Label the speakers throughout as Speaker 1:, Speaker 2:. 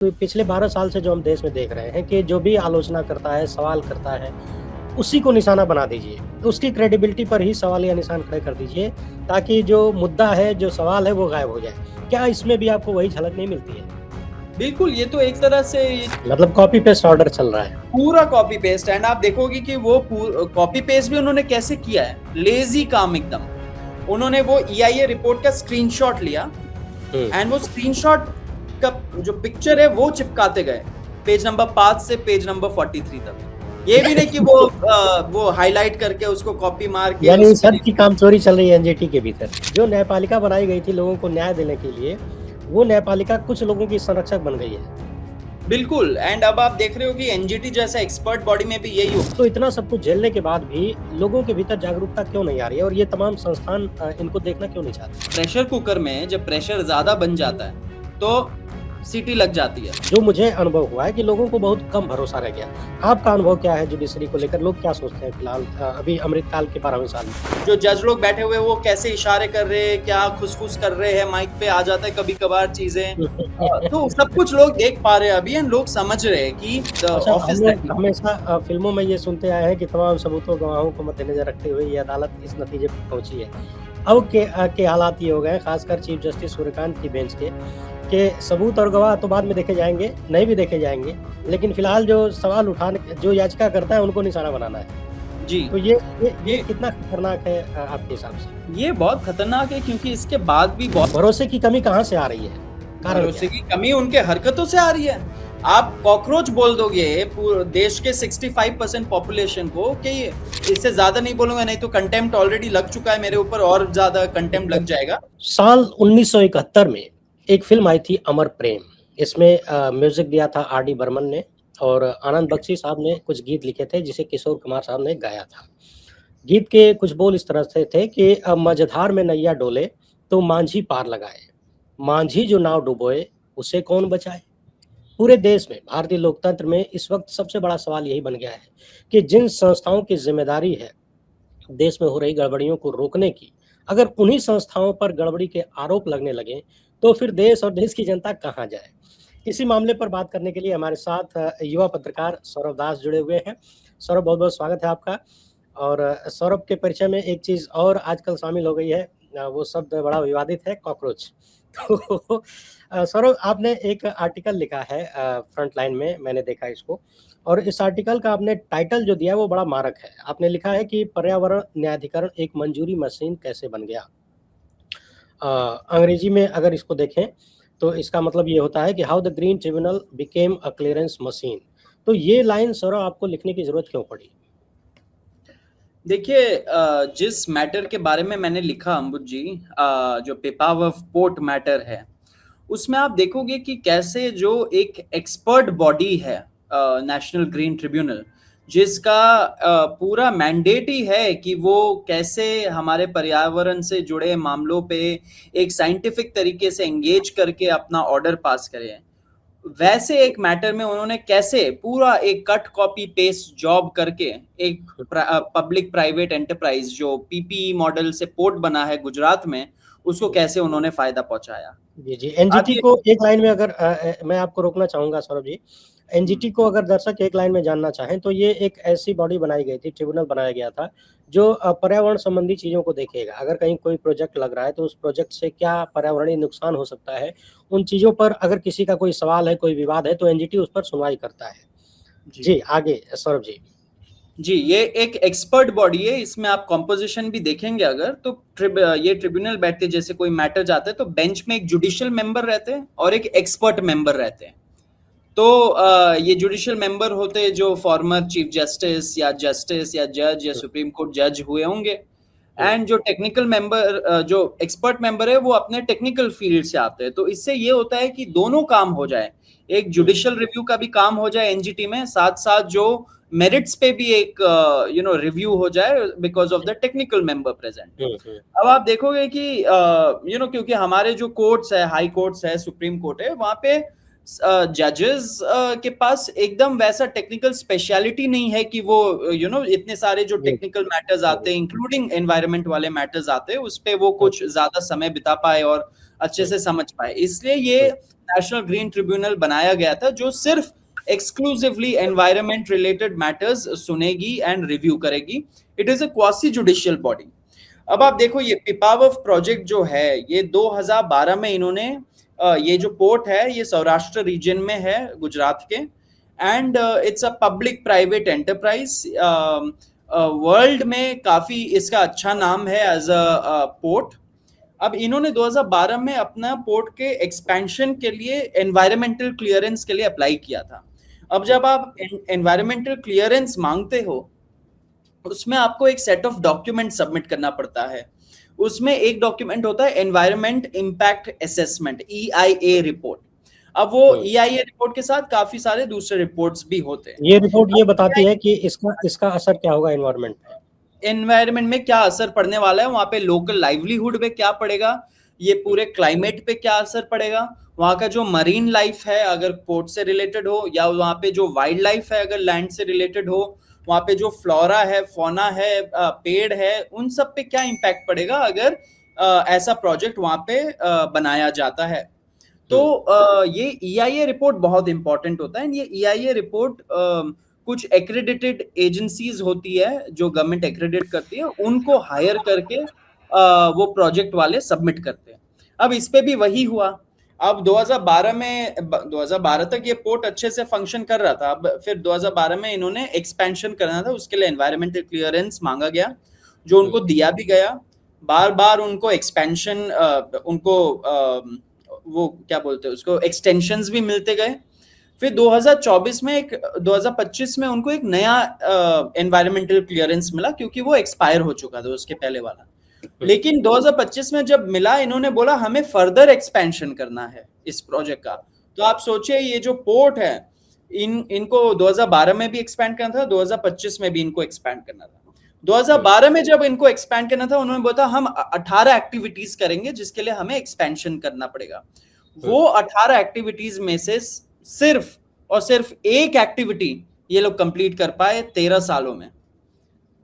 Speaker 1: तो पिछले 12 साल से जो हम देश में देख रहे हैं कि जो भी आलोचना करता है, सवाल करता है, उसी को निशाना बना दीजिए। उसकी क्रेडिबिलिटी पर ही सवाल या निशान खड़े कर दीजिए, ताकि जो मुद्दा है, जो सवाल है, वो गायब हो जाए। क्या इसमें भी आपको वही झलक नहीं मिलती है?
Speaker 2: बिल्कुल, ये तो एक तरह से
Speaker 1: मतलब कॉपी पेस्ट ऑर्डर चल रहा है।
Speaker 2: पूरा कॉपी पेस्ट एंड आप देखोगे कि वो कॉपी पेस्ट भी उन्होंने कैसे किया है, लेजी काम एकदम। उन्होंने वो EIA रिपोर्ट का स्क्रीनशॉट लिया एंड वो स्क्रीनशॉट का जो पिक्चर है वो चिपकाते गए पेज नंबर 5 से पेज नंबर 43 तक। ये भी नहीं कि वो हाईलाइट करके उसको कॉपी मार के
Speaker 1: यानी सर की कामचोरी चल रही है एनजीटी के भीतर। जो न्यायपालिका बनाई गई थी लोगों को न्याय देने के लिए, वो न्यायपालिका कुछ लोगों की संरक्षक बन गई है।
Speaker 2: बिल्कुल, एंड अब आप देख रहे हो कि एनजीटी जैसा एक्सपर्ट बॉडी में भी यही हो।
Speaker 1: तो इतना सब कुछ झेलने के बाद भी लोगों के भीतर जागरूकता क्यों नहीं आ रही है, और ये तमाम संस्थान इनको देखना क्यों नहीं चाहते?
Speaker 2: प्रेशर कुकर में जब प्रेशर ज्यादा बन जाता है तो सीटी लग जाती है।
Speaker 1: जो मुझे अनुभव हुआ है कि लोगों को बहुत कम भरोसा रह गया। आपका अनुभव क्या है जुडिशरी को लेकर? लोग क्या सोचते हैं फिलहाल अभी अमृतकाल के 12वें साल में?
Speaker 2: जो जज लोग बैठे हुए वो कैसे इशारे कर रहे हैं, क्या खुसफुस कर रहे हैं, माइक पे आ जाता है कभी कभार चीजें। तो सब कुछ लोग देख पा रहे हैं अभी एंड लोग समझ रहे हैं कि
Speaker 1: अच्छा,
Speaker 2: ऑफिस
Speaker 1: हमने हमेशा फिल्मों में ये सुनते आए हैं कि तमाम सबूतों गवाहों को मद्देनजर रखते हुए ये अदालत इस नतीजे पर पहुंची है। अब के हालात ये हो गए, खासकर चीफ जस्टिस सूर्यकांत की बेंच के सबूत और गवाह तो बाद में देखे जाएंगे, नहीं भी देखे जाएंगे, लेकिन फिलहाल जो सवाल उठाने जो याचिका करता है उनको निशाना बनाना है।
Speaker 2: जी,
Speaker 1: तो ये कितना खतरनाक है आपके हिसाब से?
Speaker 2: ये बहुत खतरनाक है क्योंकि इसके बाद भी बहुत
Speaker 1: भरोसे की कमी कहाँ से आ रही है? कारण
Speaker 2: भरोसे
Speaker 1: क्या
Speaker 2: की कमी उनके हरकतों से आ रही है। आप कॉकरोच बोल दोगे पूरे देश के 65% पॉपुलेशन को कि इससे ज्यादा नहीं बोलूंगा, नहीं तो कंटेम्प्ट ऑलरेडी लग चुका है मेरे ऊपर और ज्यादा कंटेम्प्ट लग जाएगा।
Speaker 1: साल 1971 में एक फिल्म आई थी अमर प्रेम। इसमें म्यूजिक दिया था आर.डी. बर्मन ने, और आनंद बख्शी साहब ने कुछ गीत लिखे थे जिसे किशोर कुमार साहब ने गाया था। गीत के कुछ बोल इस तरह से थे कि मझधार में नैया डोले तो मांझी पार लगाए, मांझी जो नाव डुबोए उसे कौन बचाए। पूरे देश में, भारतीय लोकतंत्र में इस वक्त सबसे बड़ा सवाल यही बन गया है कि जिन संस्थाओं की जिम्मेदारी है देश में हो रही गड़बड़ियों को रोकने की, अगर उन्हीं संस्थाओं पर गड़बड़ी के आरोप लगने लगे, तो फिर देश और देश की जनता कहाँ जाए? इसी मामले पर बात करने के लिए हमारे साथ युवा पत्रकार सौरभ दास जुड़े हुए हैं। सौरभ, बहुत-बहुत स्वागत है आपका। और सौरभ के परिचय में एक चीज़ और आजकल शामिल हो गई है, वो शब्द बड़ा विवादित है, कॉकरोच। तो सौरभ, आपने एक आर्टिकल लिखा है फ्रंट लाइन में, मैंने देखा इसको, और इस आर्टिकल का आपने टाइटल जो दिया है वो बड़ा मारक है। आपने लिखा है कि पर्यावरण न्यायाधिकरण एक मंजूरी मशीन कैसे बन गया। अंग्रेजी में अगर इसको देखें तो इसका मतलब ये होता है कि how the green tribunal became a clearance machine. तो ये लाइन सौरभ आपको लिखने की जरूरत क्यों पड़ी?
Speaker 2: देखिए, जिस मैटर के बारे में मैंने लिखा अंबुज जी, जो पेपावर पोर्ट मैटर है, उसमें आप देखोगे कि कैसे जो एक एक्सपर्ट बॉडी है नेशनल ग्रीन ट्रिब्यूनल, जिसका पूरा मैंडेट ही है कि वो कैसे हमारे पर्यावरण से जुड़े मामलों पे एक साइंटिफिक तरीके से एंगेज करके अपना ऑर्डर पास करे, वैसे एक मैटर में उन्होंने कैसे पूरा एक कट कॉपी पेस्ट जॉब करके एक पब्लिक प्राइवेट एंटरप्राइज जो पीपीई मॉडल से पोर्ट बना है गुजरात में, उसको कैसे उन्होंने फायदा पहुंचाया।
Speaker 1: जी, जी। एनजीटी
Speaker 2: आगे
Speaker 1: को एक लाइन में अगर मैं आपको रोकना चाहूँगा सौरभ जी। एनजीटी को अगर दर्शक एक लाइन में जानना चाहें तो ये एक ऐसी बॉडी बनाई गई थी, ट्रिब्यूनल बनाया गया था, जो पर्यावरण संबंधी चीज़ों को देखेगा। अगर कहीं कोई प्रोजेक्ट लग रहा है तो उस प्रोजेक्ट से क्या पर्यावरणीय नुकसान हो सकता है, उन चीज़ों पर अगर किसी का कोई सवाल है, कोई विवाद है, तो एनजीटी उस पर सुनवाई करता है। जी, आगे सौरभ जी।
Speaker 2: जी, ये एक एक्सपर्ट बॉडी है। इसमें आप कॉम्पोजिशन भी देखेंगे अगर तो ये ट्रिब्यूनल बैठते, जैसे कोई मैटर जाता है तो बेंच में एक जुडिशियल मेंबर रहते हैं और एक एक्सपर्ट मेंबर रहते हैं। तो ये जुडिशियल मेंबर होते हैं जो फॉर्मर चीफ जस्टिस या जज या सुप्रीम कोर्ट जज हुए होंगे, एंड जो टेक्निकल मेंबर, जो एक्सपर्ट मेंबर है, वो अपने टेक्निकल फील्ड से आते हैं। तो इससे ये होता है कि दोनों काम हो जाए, एक जुडिशियल रिव्यू का भी काम हो जाए एनजीटी में, साथ साथ जो मेरिट्स पे भी एक रिव्यू हो जाए because of the technical member present. अब आप देखोगे कि क्योंकि हमारे जो कोर्ट्स है, हाई कोर्ट्स है, सुप्रीम कोर्ट है, वहां पे जजेस के पास एकदम वैसा टेक्निकल स्पेशलिटी नहीं है कि वो इतने सारे जो टेक्निकल मैटर्स आते हैं, इंक्लूडिंग एनवायरनमेंट वाले मैटर्स आते हैं, उस पे वो कुछ ज्यादा समय बिता पाए और अच्छे से समझ पाए, इसलिए ये नेशनल ग्रीन ट्रिब्यूनल बनाया गया था जो सिर्फ एक्सक्लूसिवली एनवायरमेंट रिलेटेड मैटर्स सुनेगी एंड रिव्यू करेगी। It is a quasi judicial body. अब आप देखो ये पिपावव प्रोजेक्ट जो है ये 2012 में इन्होंने ये जो पोर्ट है ये सौराष्ट्र रीजन में है गुजरात के, and it's a public private enterprise. World में काफी इसका अच्छा नाम है एज अ पोर्ट। अब इन्होंने 2012 में अपना पोर्ट के एक्सपेंशन के लिए एनवायरमेंटल क्लियरेंस के लिए अप्लाई किया था। अब जब आप एनवायरमेंटल क्लियरेंस मांगते हो उसमें आपको एक सेट ऑफ डॉक्यूमेंट सबमिट करना पड़ता है। उसमें एक डॉक्यूमेंट होता है environment impact assessment, EIA report. अब वो EIA रिपोर्ट के साथ काफी सारे दूसरे रिपोर्ट्स भी होते हैं।
Speaker 1: ये रिपोर्ट ये बताती है कि इसका असर क्या होगा एनवायरमेंट पे,
Speaker 2: एनवायरमेंट में क्या असर पड़ने वाला है, वहां पे लोकल लाइवलीहुड पे क्या पड़ेगा, ये पूरे क्लाइमेट पे क्या असर पड़ेगा, वहां का जो मरीन लाइफ है अगर पोर्ट से रिलेटेड हो, या वहां पे जो वाइल्ड लाइफ है अगर लैंड से रिलेटेड हो, वहां पे जो फ्लोरा है, फौना है, पेड़ है, उन सब पे क्या इम्पैक्ट पड़ेगा अगर ऐसा प्रोजेक्ट वहां पे बनाया जाता है। तो ये EIA रिपोर्ट बहुत इंपॉर्टेंट होता है। ये EIA रिपोर्ट कुछ एक्रेडिटेड एजेंसीज होती है जो गवर्नमेंट एक्रेडिट करती है, उनको हायर करके वो प्रोजेक्ट वाले सबमिट करते हैं। अब इस पे भी वही हुआ। अब 2012 तक ये पोर्ट अच्छे से फंक्शन कर रहा था। अब फिर 2012 में इन्होंने एक्सपेंशन करना था, उसके लिए एनवायरमेंटल क्लियरेंस मांगा गया जो उनको दिया भी गया। बार बार उनको एक्सपेंशन उनको वो क्या बोलते हैं उसको एक्सटेंशंस भी मिलते गए। फिर 2024 में 2025 में उनको एक नया एनवायरमेंटल क्लियरेंस मिला क्योंकि वो एक्सपायर हो चुका था उसके पहले वाला। लेकिन 2025 में जब मिला इन्होंने बोला हमें फर्दर एक्सपेंशन करना है इस प्रोजेक्ट का। तो आप सोचिए ये जो पोर्ट है इनको 2012 में भी एक्सपैंड करना था, 2025 में भी इनको एक्सपैंड करना था। 2012 में जब इनको एक्सपैंड करना था उन्होंने बोला हम 18 एक्टिविटीज करेंगे जिसके लिए हमें एक्सपेंशन करना पड़ेगा। वो 18 एक्टिविटीज में से सिर्फ और सिर्फ एक एक्टिविटी ये लोग कंप्लीट कर पाए 13 सालों में।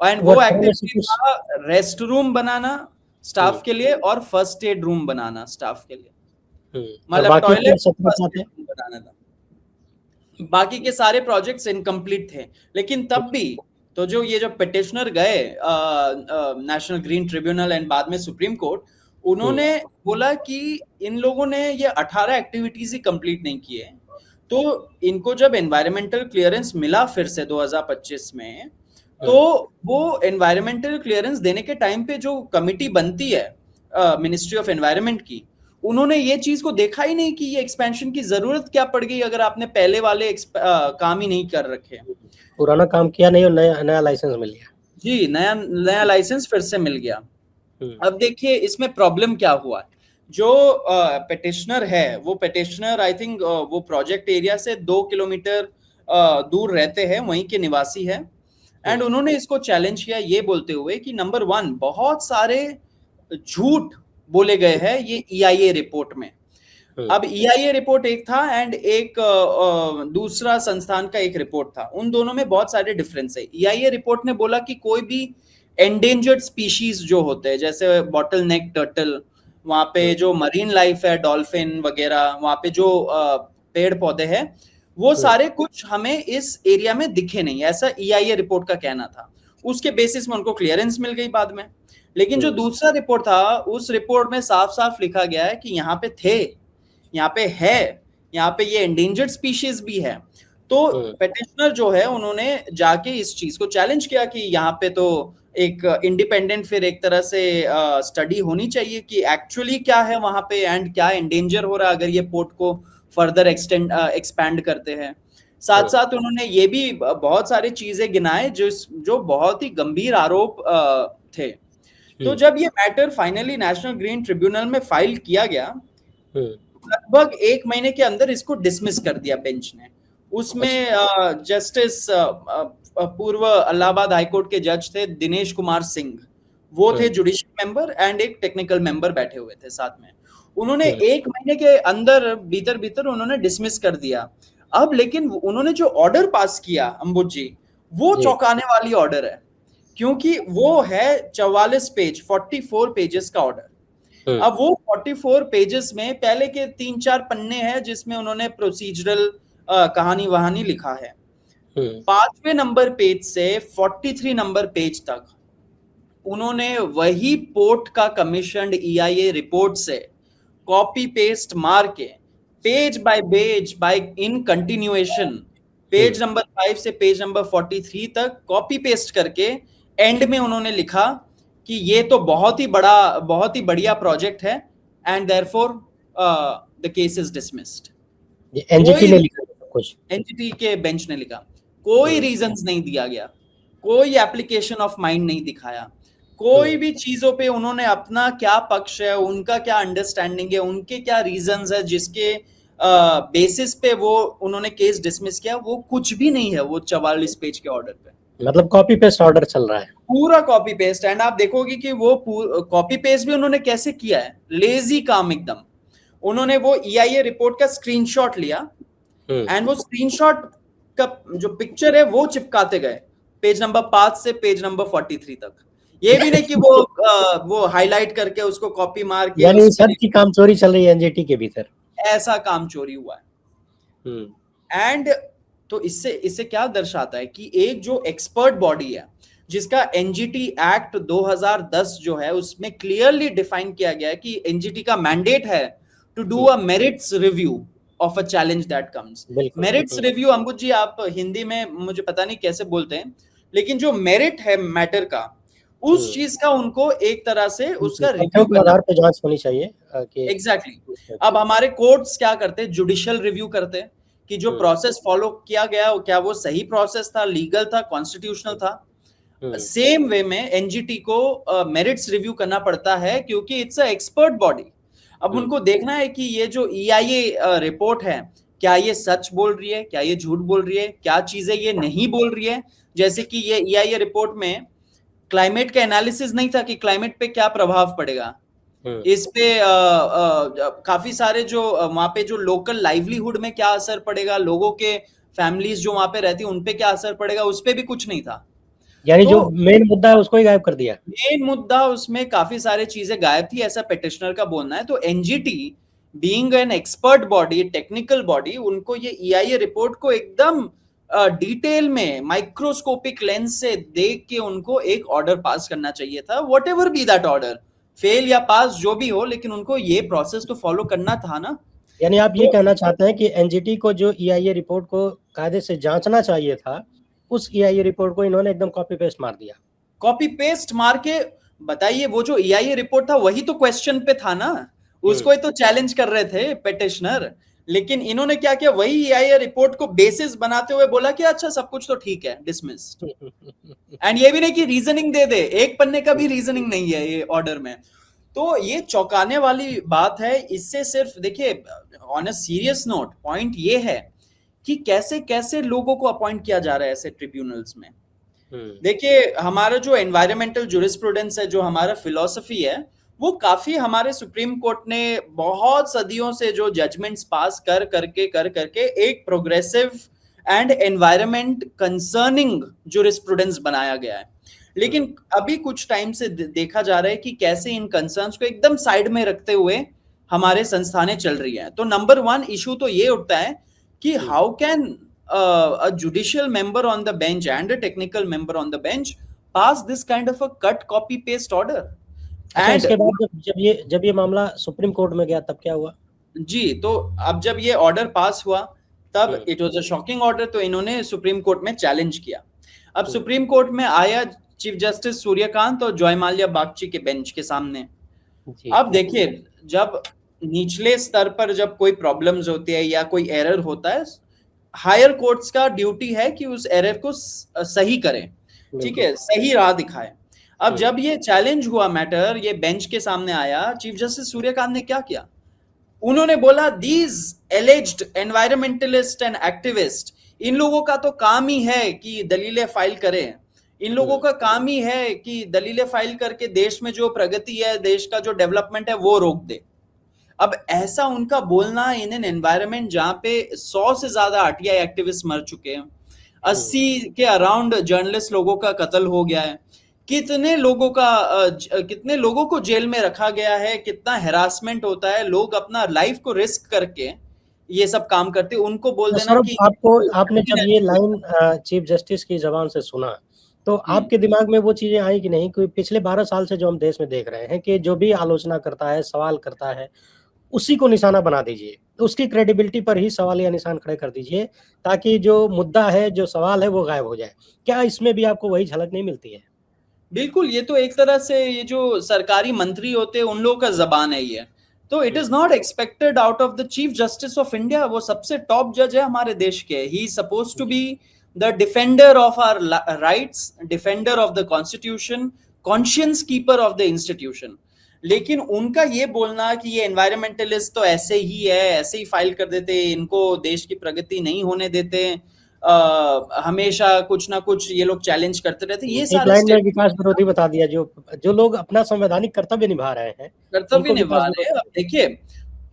Speaker 2: एंड वो एक्टिविटी था रेस्ट रूम बनाना स्टाफ के लिए और फर्स्ट एड रूम बनाना स्टाफ के लिए, मतलब टॉयलेट बनाना था। बाकी के सारे प्रोजेक्ट्स इनकम्प्लीट थे। लेकिन तब भी तो जो ये जो पिटिशनर गए नेशनल ग्रीन ट्रिब्यूनल एंड बाद में सुप्रीम कोर्ट, उन्होंने बोला कि इन लोगों ने ये 18 एक्टिविटीज ही कंप्लीट नहीं किए। तो इनको जब एनवायरमेंटल क्लियरेंस मिला फिर से 2025 में, तो वो एनवायरमेंटल क्लियरेंस देने के टाइम पे जो कमिटी बनती है मिनिस्ट्री ऑफ एनवायरमेंट की, उन्होंने ये चीज को देखा ही नहीं कि ये एक्सपेंशन की जरूरत क्या पड़ गई अगर आपने पहले वाले काम ही नहीं कर रखे।
Speaker 1: पुराना काम किया नहीं और नया लाइसेंस मिल गया।
Speaker 2: जी, नया लाइसेंस फिर से मिल गया। अब देखिए इसमें प्रॉब्लम क्या हुआ। जो पिटिशनर है वो पिटिशनर आई थिंक वो प्रोजेक्ट एरिया से 2 किलोमीटर दूर रहते हैं, वहीं के निवासी है। एंड उन्होंने इसको चैलेंज किया ये बोलते हुए कि नंबर 1 बहुत सारे झूठ बोले गए हैं ये EIA रिपोर्ट में। अब EIA रिपोर्ट एक था एंड एक दूसरा संस्थान का एक रिपोर्ट था, उन दोनों में बहुत सारे डिफरेंस है। EIA रिपोर्ट ने बोला कि कोई भी एंडेंजर्ड स्पीशीज जो होते हैं जैसे बॉटल नेक टर्टल, वहां पे जो मरीन लाइफ है डॉल्फिन वगैरह, वहां पे जो पेड़ पौधे हैं वो सारे कुछ हमें इस एरिया में दिखे नहीं, ऐसा EIA रिपोर्ट का कहना था। उसके बेसिस में उनको क्लियरेंस मिल गई बाद में। लेकिन जो दूसरा रिपोर्ट था उस रिपोर्ट में साफ साफ लिखा गया है कि यहाँ पे थे, यहाँ पे है, यहाँ पे ये एंडेंजर्ड स्पीशीज भी है। तो पिटिशनर जो है उन्होंने जाके इस चीज को चैलेंज किया कि यहाँ पे तो एक इंडिपेंडेंट फिर एक तरह से स्टडी होनी चाहिए कि एक्चुअली क्या है वहां पे एंड क्या एंडेंजर हो रहा है अगर ये पोर्ट को फर्दर एक्सपैंड करते हैं। साथ साथ उन्होंने ये भी बहुत सारी चीजें गिनाए जो बहुत ही गंभीर आरोप थे। तो जब ये matter finally national green tribunal में फाइल किया गया, लगभग 1 महीने के अंदर इसको डिसमिस कर दिया बेंच ने। उसमें जस्टिस पूर्व इलाहाबाद हाईकोर्ट के जज थे दिनेश कुमार सिंह, वो थे जुडिशियल मेंबर एंड एक टेक्निकल मेंबर बैठे हुए थे साथ में। उन्होंने 1 महीने के अंदर भीतर उन्होंने डिसमिस कर दिया। अब लेकिन उन्होंने जो ऑर्डर पास किया अंबुज जी, वो चौंकाने वाली ऑर्डर है, क्योंकि वो है 44 पेज 44 पेजेस का ऑर्डर। अब वो 44 पेजेस में पहले के 3-4 पन्ने हैं जिसमें उन्होंने प्रोसीजरल कहानी वहानी लिखा है। 5वें नंबर पेज से 43 नंबर पेज तक उन्होंने वही पोर्ट का कमीशन्ड EIA रिपोर्ट से कॉपी पेस्ट मार के page by in continuation page number 5 से पेज नंबर 43 तक कॉपी पेस्ट करके एंड में उन्होंने लिखा कि ये तो बहुत ही बढ़िया प्रोजेक्ट है and therefore the case is dismissed.
Speaker 1: NGT ने लिखा कुछ,
Speaker 2: एनजीटी के बेंच ने लिखा, कोई रीजंस नहीं दिया गया, कोई एप्लीकेशन ऑफ माइंड नहीं दिखाया, कोई भी चीजों पे उन्होंने अपना क्या पक्ष है, उनका क्या अंडरस्टैंडिंग है, उनके क्या रीजंस है जिसके बेसिस पे वो उन्होंने केस डिसमिस किया, वो कुछ भी नहीं है वो 44 पेज के ऑर्डर पे।
Speaker 1: मतलब कॉपी पेस्ट ऑर्डर चल रहा है,
Speaker 2: पूरा कॉपी पेस्ट। एंड आप देखोगे कि वो कॉपी पेस्ट भी उन्होंने कैसे किया है, लेजी काम एकदम। उन्होंने वो EIA रिपोर्ट का स्क्रीनशॉट लिया एंड वो स्क्रीनशॉट का जो पिक्चर है वो चिपकाते गए पेज नंबर 5 से पेज नंबर 43 तक। ये भी नहीं कि वो हाईलाइट करके उसको कॉपी मार के,
Speaker 1: यानी सब की काम चोरी चल रही है एनजीटी के भीतर,
Speaker 2: ऐसा काम चोरी हुआ है। एंड तो इससे क्या दर्शाता है कि एक जो एक्सपर्ट बॉडी है जिसका एनजीटी एक्ट 2010 जो है उसमें क्लियरली डिफाइन किया गया है कि एनजीटी का मैंडेट है to do a merits review of a challenge that comes. Merits review, Ambuj ji आप हिंदी में मुझे पता नहीं कैसे बोलते हैं, लेकिन जो मेरिट है मैटर का, उस चीज का उनको एक तरह से उसका रिव्यू
Speaker 1: के आधार पे जांच होनी चाहिए कि
Speaker 2: एग्जैक्टली। अब हमारे कोर्ट्स क्या करते हैं, जुडिशियल रिव्यू करते हैं कि जो प्रोसेस फॉलो किया गया क्या वो सही प्रोसेस था, लीगल था, कॉन्स्टिट्यूशनल था। सेम वे में एनजीटी को मेरिट्स रिव्यू करना पड़ता है क्योंकि इट्स अ एक्सपर्ट बॉडी। अब उनको देखना है कि ये जो EIA रिपोर्ट है क्या ये सच बोल रही है, क्या ये झूठ बोल रही है, क्या चीजें ये नहीं बोल रही है। जैसे कि ये EIA रिपोर्ट में क्लाइमेट का एनालिसिस नहीं था कि क्लाइमेट पे क्या प्रभाव पड़ेगा, इस पे काफी सारे जो वहां पे जो लोकल लाइवलीहुड में क्या असर पड़ेगा, लोगों के फैमिलीज जो वहां पे रहती है उन पे क्या असर पड़ेगा, उस पे भी कुछ नहीं था।
Speaker 1: यानी तो जो मेन मुद्दा है उसको ही गायब कर दिया।
Speaker 2: मेन मुद्दा उसमें काफी सारे चीजें गायब थी, ऐसा पेटिशनर का बोलना है। तो NGT being an expert body, technical body, उनको ये EIA रिपोर्ट को एकदम डिटेल में माइक्रोस्कोपिक लेंस से देख के उनको एक ऑर्डर पास करना चाहिए था, what ever be that order, fail या पास जो भी हो, लेकिन उनको ये प्रोसेस तो फॉलो करना था ना।
Speaker 1: यानी आप ये कहना चाहते हैं कि एनजीटी को जो EIA रिपोर्ट को कायदे से जांचना चाहिए था, उस EIA रिपोर्ट को इन्होंने एकदम कॉपी पेस्ट मार दिया।
Speaker 2: कॉपी पेस्ट मार के बताइए, वो जो EIA रिपोर्ट था वही तो क्वेश्चन पे था ना, उसको ही तो चैलेंज कर रहे थे पेटिशनर। लेकिन इन्होंने क्या किया, वही EIA रिपोर्ट को बेसिस बनाते हुए बोला कि अच्छा सब कुछ तो ठीक है, डिसमिस्ड। एंड ये भी नहीं कि रीजनिंग दे दे, एक पन्ने का भी रीजनिंग नहीं है ये ऑर्डर में। तो ये चौंकाने वाली बात है। इससे सिर्फ देखिए, on a serious note, point ये है कि कैसे कैसे लोगों को अपॉइंट किया जा रहा है ऐसे ट्रिब्यूनल्स में। देखिए, हमारा जो एनवायरमेंटल जुरिस्प्रूडेंस है, जो हमारा फिलॉसफी है, वो काफी हमारे सुप्रीम कोर्ट ने बहुत सदियों से जो जजमेंट्स पास कर करके एक progressive and environment concerning jurisprudence बनाया गया है। लेकिन अभी कुछ टाइम से देखा जा रहा है कि कैसे इन कंसर्न्स को एकदम साइड में रखते हुए हमारे संस्थानें चल रही हैं। तो नंबर 1 इशू तो ये उठता है कि how can a judicial member on the bench and a technical member on the bench pass this kind of a cut copy paste order।
Speaker 1: and इसके बाद जब ये मामला सुप्रीम कोर्ट में गया तब क्या हुआ
Speaker 2: जी? तो अब जब ये ऑर्डर पास हुआ तब it was a shocking order, तो इन्होंने सुप्रीम कोर्ट में चैलेंज किया। अब सुप्रीम कोर्ट में आया चीफ जस्टिस सूर्यकांत और जयमाल्या बागची के बेंच के सामने। अब देखिए, जब निचले स्तर पर जब कोई प्रॉब्लम्स होती है या कोई एरर होता है, हायर कोर्ट्स का ड्यूटी है कि उस एरर को सही करें, ठीक है, सही राह दिखाएं। अब जब ये चैलेंज हुआ मैटर, ये बेंच के सामने आया, चीफ जस्टिस सूर्यकांत ने क्या किया, उन्होंने बोला these alleged environmentalist and activist, इन लोगों का तो काम ही है कि दलीलें फाइल करें, इन लोगों का काम ही है कि दलीलें फाइल करके देश में जो प्रगति है, देश का जो डेवलपमेंट है वो रोक दे। अब ऐसा उनका बोलना इन एन एनवायरमेंट जहां पे 100 से ज्यादा RTI एक्टिविस्ट मर चुके हैं, 80 के अराउंड जर्नलिस्ट लोगों का कत्ल हो गया है, कितने लोगों का कितने लोगों को जेल में रखा गया है, कितना हैरासमेंट होता है, लोग अपना लाइफ को रिस्क करके ये सब काम करते, उनको बोल
Speaker 1: तो
Speaker 2: देना
Speaker 1: सौरभ,
Speaker 2: कि
Speaker 1: आपको आपने जब ये
Speaker 2: criminal-
Speaker 1: लाइन चीफ जस्टिस की जबान से सुना, तो आपके दिमाग में वो चीजें आई कि नहीं कि पिछले 12 साल से जो हम देश में देख रहे हैं कि जो भी आलोचना करता है, सवाल करता है, उसी को निशाना बना दीजिए, तो उसकी क्रेडिबिलिटी पर ही सवाल या निशान खड़े कर दीजिए, ताकि जो मुद्दा है, जो सवाल है, वो गायब हो जाए। क्या इसमें भी आपको वही झलक नहीं मिलती है?
Speaker 2: बिल्कुल, ये तो एक तरह से ये जो सरकारी मंत्री होते हैं उन लोगों का जबान है ये। तो it is not expected out of the chief justice of India. वो सबसे टॉप जज है हमारे देश के। He is suppose to be the defender of our rights, defender of the constitution, conscience keeper of the institution. लेकिन उनका ये बोलना कि ये एनवायरमेंटलिस्ट तो ऐसे ही है, ऐसे ही फाइल कर देते, इनको देश की प्रगति नहीं होने देते, हमेशा कुछ ना कुछ ये लोग चैलेंज करते रहते, ये
Speaker 1: एक
Speaker 2: सारे
Speaker 1: लाइन में
Speaker 2: स्टेटमेंट
Speaker 1: विकास विरोधी बता दिया। जो जो लोग अपना संवैधानिक कर्तव्य निभा रहे हैं,
Speaker 2: कर्तव्य
Speaker 1: उनको
Speaker 2: निभा
Speaker 1: विकास
Speaker 2: रहे हैं। अब
Speaker 1: विरोधी।
Speaker 2: देखिए,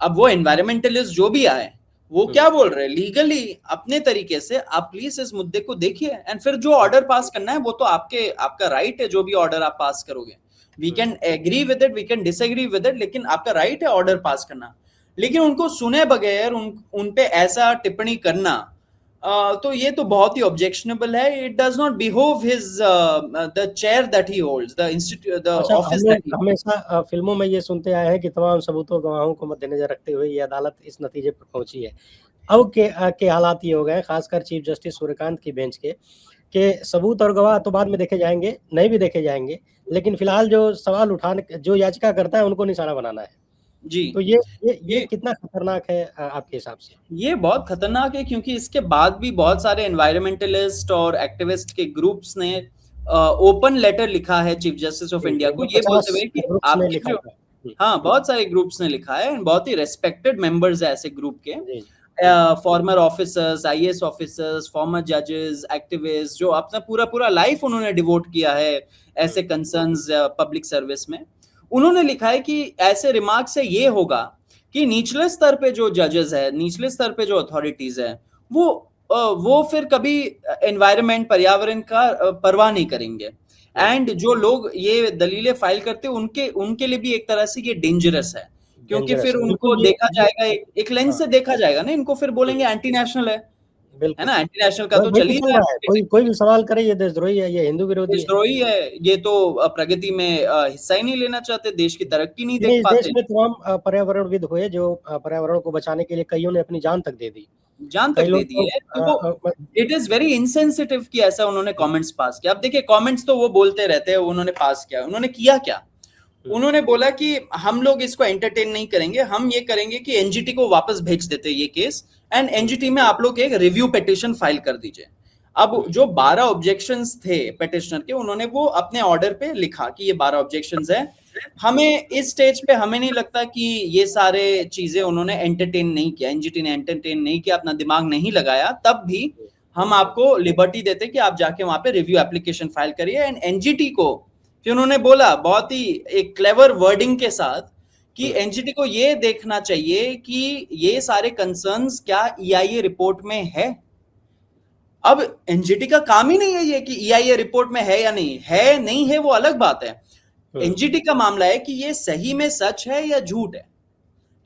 Speaker 2: अब वो एनवायरमेंटलिस्ट जो भी आए, वो क्या बोल रहे हैं लीगली अपने तरीके से। आप प्लीज इस मुद्दे को देखिए, एंड फिर जो ऑर्डर पास करना है वो तो आपका राइट है, जो भी ऑर्डर आप पास करोगे। We can agree with it, we can disagree with it, लेकिन आपका राइट है ऑर्डर पास करना। लेकिन उनको सुने बगैर उन पे ऐसा टिप्पणी करना, तो ये तो बहुत ही ऑब्जेक्शनेबल है। It does not behove his the chair that he holds, the institute, the
Speaker 1: अच्छा,
Speaker 2: ऑफिस
Speaker 1: हम लोग
Speaker 2: दैट ही।
Speaker 1: हमेशा फिल्मों में ये सुनते आए हैं कि तमाम सबूतों गवाहों को मद्देनजर रखते हुए ये अदालत इस नतीजे पर पहुंची है। अब के हालात ये हो गए हैं, खासकर चीफ जस्टिस सूर्यकांत की बेंच के, कि सबूत और गवाह तो बाद में देखे जाएंगे, नहीं भी देखे जाएंगे, लेकिन फिलहाल जो सवाल उठाने, जो याचिका करता है, उनको निशाना बनाना है।
Speaker 2: जी,
Speaker 1: तो ये
Speaker 2: ये
Speaker 1: कितना खतरनाक है आपके हिसाब से?
Speaker 2: ये बहुत खतरनाक है, क्योंकि इसके बाद भी बहुत सारे एनवायरमेंटलिस्ट और एक्टिविस्ट के ग्रुप्स ने ओपन लेटर लिखा है चीफ जस्टिस ऑफ इंडिया को,
Speaker 1: लगभग
Speaker 2: ये बोलते
Speaker 1: 50
Speaker 2: हुए कि
Speaker 1: ग्रुप्स ने
Speaker 2: आपकी
Speaker 1: लिखा
Speaker 2: जो,
Speaker 1: था।
Speaker 2: हाँ, बहुत सारे ग्रुप्स ने लिखा है, बहुत ही रेस्पेक्टेड मेंबर्स है ऐसे ग्रुप के।
Speaker 1: जी।
Speaker 2: Former officers, IAS officers, former जजेस, एक्टिविस्ट, जो अपना पूरा पूरा लाइफ उन्होंने डिवोट किया है ऐसे कंसर्न्स पब्लिक सर्विस में। उन्होंने लिखा है कि ऐसे रिमार्क से ये होगा कि निचले स्तर पे जो जजेस है, निचले स्तर पे जो अथॉरिटीज है, वो फिर कभी एनवायरनमेंट, पर्यावरण का परवाह नहीं करेंगे। एंड जो लोग ये दलीलें फाइल करते हैं, उनके उनके लिए भी एक तरह से ये डेंजरस है, क्योंकि
Speaker 1: डेंजरस
Speaker 2: फिर
Speaker 1: है
Speaker 2: उनको
Speaker 1: बिल्कुल।
Speaker 2: देखा
Speaker 1: ये
Speaker 2: जाएगा, एक लेंस
Speaker 1: हाँ,
Speaker 2: से देखा जाएगा ना इनको, फिर बोलेंगे एंटी नेशनल है
Speaker 1: बिल्कुल।
Speaker 2: ना, एंटी नेशनल का तो
Speaker 1: वही
Speaker 2: चल
Speaker 1: तो
Speaker 2: ही
Speaker 1: चल
Speaker 2: रहा
Speaker 1: रहा है,
Speaker 2: है,
Speaker 1: कोई कोई भी सवाल करे ये देशद्रोही है, ये हिंदू विरोधी है।
Speaker 2: देशद्रोही है, ये तो प्रगति में हिस्सा ही नहीं लेना चाहते, देश की तरक्की नहीं
Speaker 1: नहीं,
Speaker 2: देख
Speaker 1: इस देश
Speaker 2: पाते,
Speaker 1: में तमाम पर्यावरणविद हुए जो पर्यावरण को बचाने के लिए कईयों ने अपनी जान तक दे दी।
Speaker 2: जान तक
Speaker 1: कई
Speaker 2: दे
Speaker 1: लोग
Speaker 2: दी
Speaker 1: तो
Speaker 2: है। तो इट इज वेरी इनसेंसिटिव कि ऐसा उन्होंने कमेंट्स पास किया। अब देखिए, कमेंट्स तो वो बोलते रहते हैं, उन्होंने पास किया, उन्होंने किया क्या? उन्होंने बोला कि हम लोग इसको एंटरटेन नहीं करेंगे, हम ये करेंगे कि एनजीटी को वापस भेज देते ये केस, एंड एनजीटी में आप लोग एक रिव्यू पिटिशन फाइल कर दीजिए। अब जो 12 ऑब्जेक्शंस थे पिटिशनर के, उन्होंने वो अपने ऑर्डर पे लिखा कि ये 12 ऑब्जेक्शंस है। हमें इस स्टेज पे हमें नहीं लगता कि ये सारे चीजें उन्होंने एंटरटेन नहीं किया, एनजीटी ने एंटरटेन नहीं किया, अपना दिमाग नहीं लगाया, तब भी हम आपको लिबर्टी देते कि आप जाके वहां पे रिव्यू एप्लीकेशन फाइल करिए। एंड एनजीटी को फिर उन्होंने बोला बहुत ही एक क्लेवर वर्डिंग के साथ कि एनजीटी को ये देखना चाहिए कि ये सारे कंसर्न्स क्या ईआईए रिपोर्ट में है। अब एनजीटी का काम ही नहीं है ये कि ईआईए रिपोर्ट में है या नहीं है, नहीं है वो अलग बात है। एनजीटी का मामला है कि ये सही में सच है या झूठ है।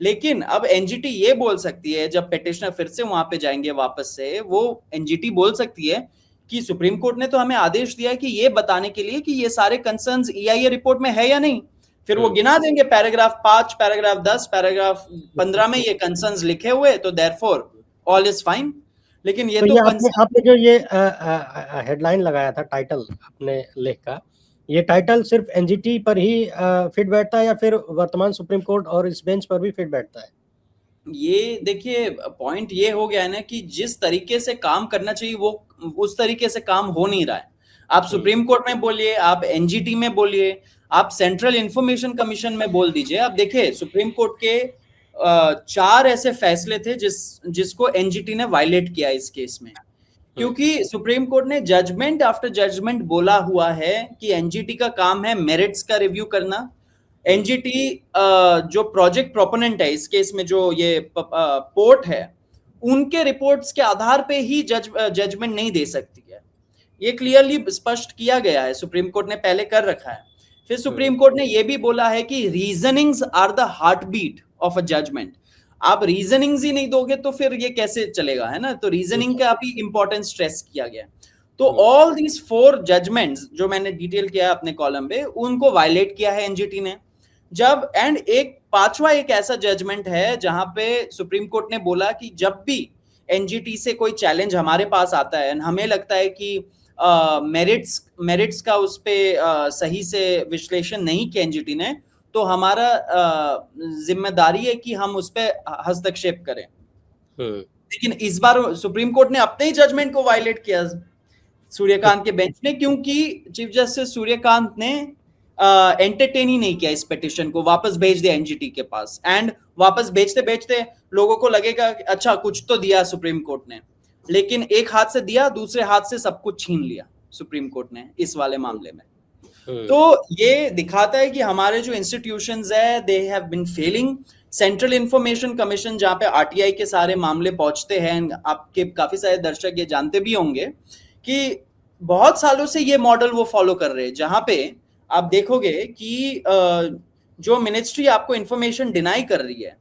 Speaker 2: लेकिन अब एनजीटी ये बोल सकती है, जब पिटिशनर फिर से वहां पे जाएंगे वापस से, वो एनजीटी बोल सकती है कि सुप्रीम कोर्ट ने तो हमें आदेश दिया है कि ये बताने के लिए कि ये सारे कंसर्न्स ईआईए रिपोर्ट में है या नहीं। फिर वो गिना देंगे पैराग्राफ 5, पैराग्राफ 10, पैराग्राफ 15 में ये कंसर्न्स लिखे हुए, तो देयरफॉर ऑल इज फाइन। लेकिन ये
Speaker 1: तो
Speaker 2: तो
Speaker 1: ये आपने आपने जो ये हेडलाइन लगाया था, टाइटल अपने लेख का, ये टाइटल सिर्फ एनजीटी पर ही फिट बैठता है या फिर वर्तमान सुप्रीम कोर्ट और इस बेंच पर भी फिट बैठता है?
Speaker 2: ये देखिए, पॉइंट ये हो गया है ना कि जिस तरीके से काम करना चाहिए वो उस तरीके से काम हो नहीं रहा है। आप सुप्रीम कोर्ट में बोलिए, आप एनजीटी में बोलिए, आप सेंट्रल इंफॉर्मेशन कमीशन में बोल दीजिए। आप देखिए, सुप्रीम कोर्ट के 4 ऐसे फैसले थे जिसको एनजीटी ने वायलेट किया इस केस में, क्योंकि सुप्रीम कोर्ट ने जजमेंट आफ्टर जजमेंट बोला हुआ है कि एनजीटी का काम है मेरिट्स का रिव्यू करना। एनजीटी जो प्रोजेक्ट प्रोपोनेंट है इस केस में, जो ये पोर्ट है, उनके रिपोर्ट्स के आधार पे ही जजमेंट नहीं दे सकती है। ये क्लियरली स्पष्ट किया गया है, सुप्रीम कोर्ट ने पहले कर रखा है। फिर सुप्रीम कोर्ट ने ये भी बोला है कि reasonings are the heart beat of a judgment. आप रीजनिंग्स ही नहीं दोगे तो फिर ये कैसे चलेगा, है ना। तो रीजनिंग का भी इंपॉर्टेंस स्ट्रेस किया गया। तो ऑल दीज 4 जजमेंट्स जो मैंने डिटेल किया है अपने कॉलम पे, उनको वायलेट किया है एनजीटी ने। जब एंड एक पांचवा एक ऐसा जजमेंट है जहां पे सुप्रीम कोर्ट ने बोला कि जब भी एनजीटी से कोई चैलेंज हमारे पास आता है, हमें लगता है कि मेरिट्स का उस पे सही से विश्लेषण नहीं किया एनजीटी ने, तो हमारा जिम्मेदारी है कि हम उस पे हस्तक्षेप करें। लेकिन इस बार सुप्रीम कोर्ट ने अपने ही जजमेंट को वायलेट किया सूर्यकांत के बेंच ने, क्योंकि चीफ जस्टिस सूर्यकांत ने एंटरटेन ही नहीं किया इस पिटिशन को, वापस भेज दिया एनजीटी के पास। एंड वापस भेजते भेजते लोगों को लगेगा कि अच्छा कुछ तो दिया सुप्रीम कोर्ट ने, लेकिन एक हाथ से दिया, दूसरे हाथ से सब कुछ छीन लिया सुप्रीम कोर्ट ने इस वाले मामले में। तो ये दिखाता है कि हमारे जो इंस्टीट्यूशंस है they have been failing. Central information commission जहां पे आरटीआई के सारे मामले पहुंचते हैं, आपके काफी सारे दर्शक ये जानते भी होंगे कि बहुत सालों से ये मॉडल वो फॉलो कर रहे हैं, जहां पे आप देखोगे कि जो मिनिस्ट्री आपको इंफॉर्मेशन डिनाई कर रही है,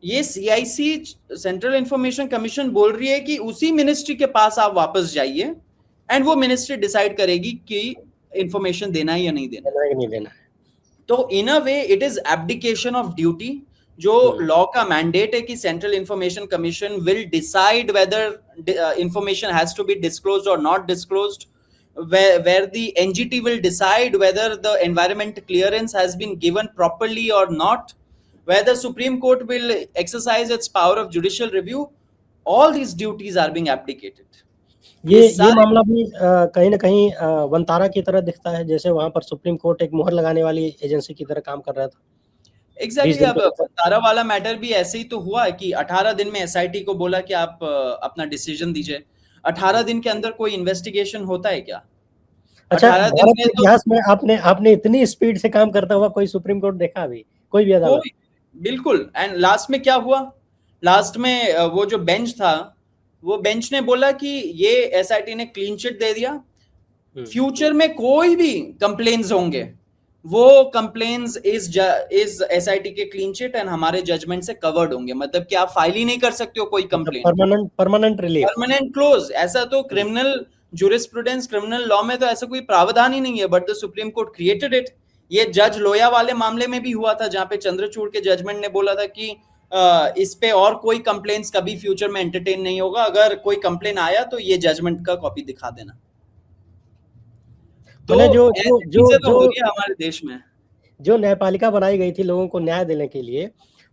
Speaker 2: ये सीआईसी सेंट्रल इंफॉर्मेशन कमीशन बोल रही है कि उसी मिनिस्ट्री के पास आप वापस जाइए एंड वो मिनिस्ट्री डिसाइड करेगी कि इंफॉर्मेशन देना है या नहीं देना। तो in a way it is abdication of duty. जो लॉ का मैंडेट है कि central information commission will decide whether information has to be disclosed और not disclosed, where the NGT will decide whether the environment clearance has been given properly or not, whether Supreme Court will exercise its power of judicial review. All these duties are being abdicated.
Speaker 1: ये मामला भी कहीं ना कहीं वंतारा की तरह दिखता है, जैसे वहां पर सुप्रीम कोर्ट एक मुहर लगाने वाली एजेंसी की तरह काम कर रहा था।
Speaker 2: एग्जैक्टली अब वंतारा वाला मैटर भी ऐसे ही तो हुआ है कि 18 दिन में एसआईटी को बोला कि आप अपना डिसीजन दीजिए। 18 दिन के अंदर कोई इन्वेस्टिगेशन होता है क्या?
Speaker 1: अच्छा, भारत के इतिहास में आपने इतनी स्पीड से काम करता हुआ कोई सुप्रीम कोर्ट देखा अभी? कोई भी अदालत?
Speaker 2: बिल्कुल। एंड लास्ट में क्या हुआ? लास्ट में वो जो बेंच था, वो बेंच ने बोला कि ये एसआईटी ने क्लीन चिट दे दिया, फ्यूचर में कोई भी कंप्लेन्स होंगे वो कंप्लेन्स इज एसआईटी के क्लीन चिट एंड हमारे जजमेंट से कवर्ड होंगे। मतलब कि आप फाइल ही नहीं कर सकते हो कोई complain,
Speaker 1: permanent relief,
Speaker 2: permanent close. ऐसा तो क्रिमिनल जूरिस्प्रूडेंस, क्रिमिनल लॉ में तो ऐसा कोई प्रावधान ही नहीं है, but the supreme court created it. ये जज लोया वाले मामले में भी हुआ था, जहां पे चंद्रचूड़ के जजमेंट ने बोला था कि इस पे और कोई कंप्लेन्स कभी फ्यूचर में एंटरटेन नहीं होगा, अगर कोई कंप्लेन आया तो ये जजमेंट का कॉपी दिखा देना। तो जो हमारे देश में
Speaker 1: जो न्यायपालिका बनाई गई थी लोगों को न्याय देने के लिए,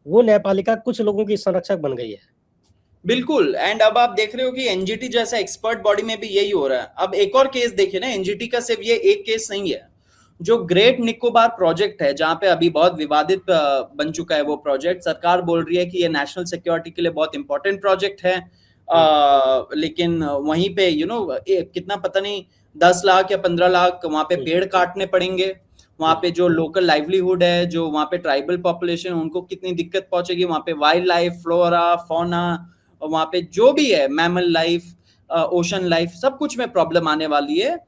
Speaker 1: वो न्यायपालिका कुछ लोगों की संरक्षक बन गई है।
Speaker 2: बिल्कुल। एंड अब आप देख रहे हो कि एनजीटी जैसा एक्सपर्ट बॉडी में भी यही हो रहा है। अब एक और केस देखिए ना, एनजीटी का सिर्फ ये एक केस नहीं है। जो ग्रेट निकोबार प्रोजेक्ट है, जहां पे अभी बहुत विवादित बन चुका है वो प्रोजेक्ट, सरकार बोल रही है कि ये नेशनल सिक्योरिटी के लिए बहुत इंपॉर्टेंट प्रोजेक्ट है, लेकिन वहीं पे कितना पता नहीं 10 लाख या 15 लाख वहां पे पेड़ काटने पड़ेंगे। वहां पे जो लोकल लाइवलीहुड है, जो वहां पे ट्राइबल पॉपुलेशन, उनको कितनी दिक्कत पहुंचेगी। वहां पे वाइल्ड लाइफ, फ्लोरा, फौना, वहां पे जो भी है, मैमल लाइफ, ओशन लाइफ, सब कुछ में प्रॉब्लम आने वाली है।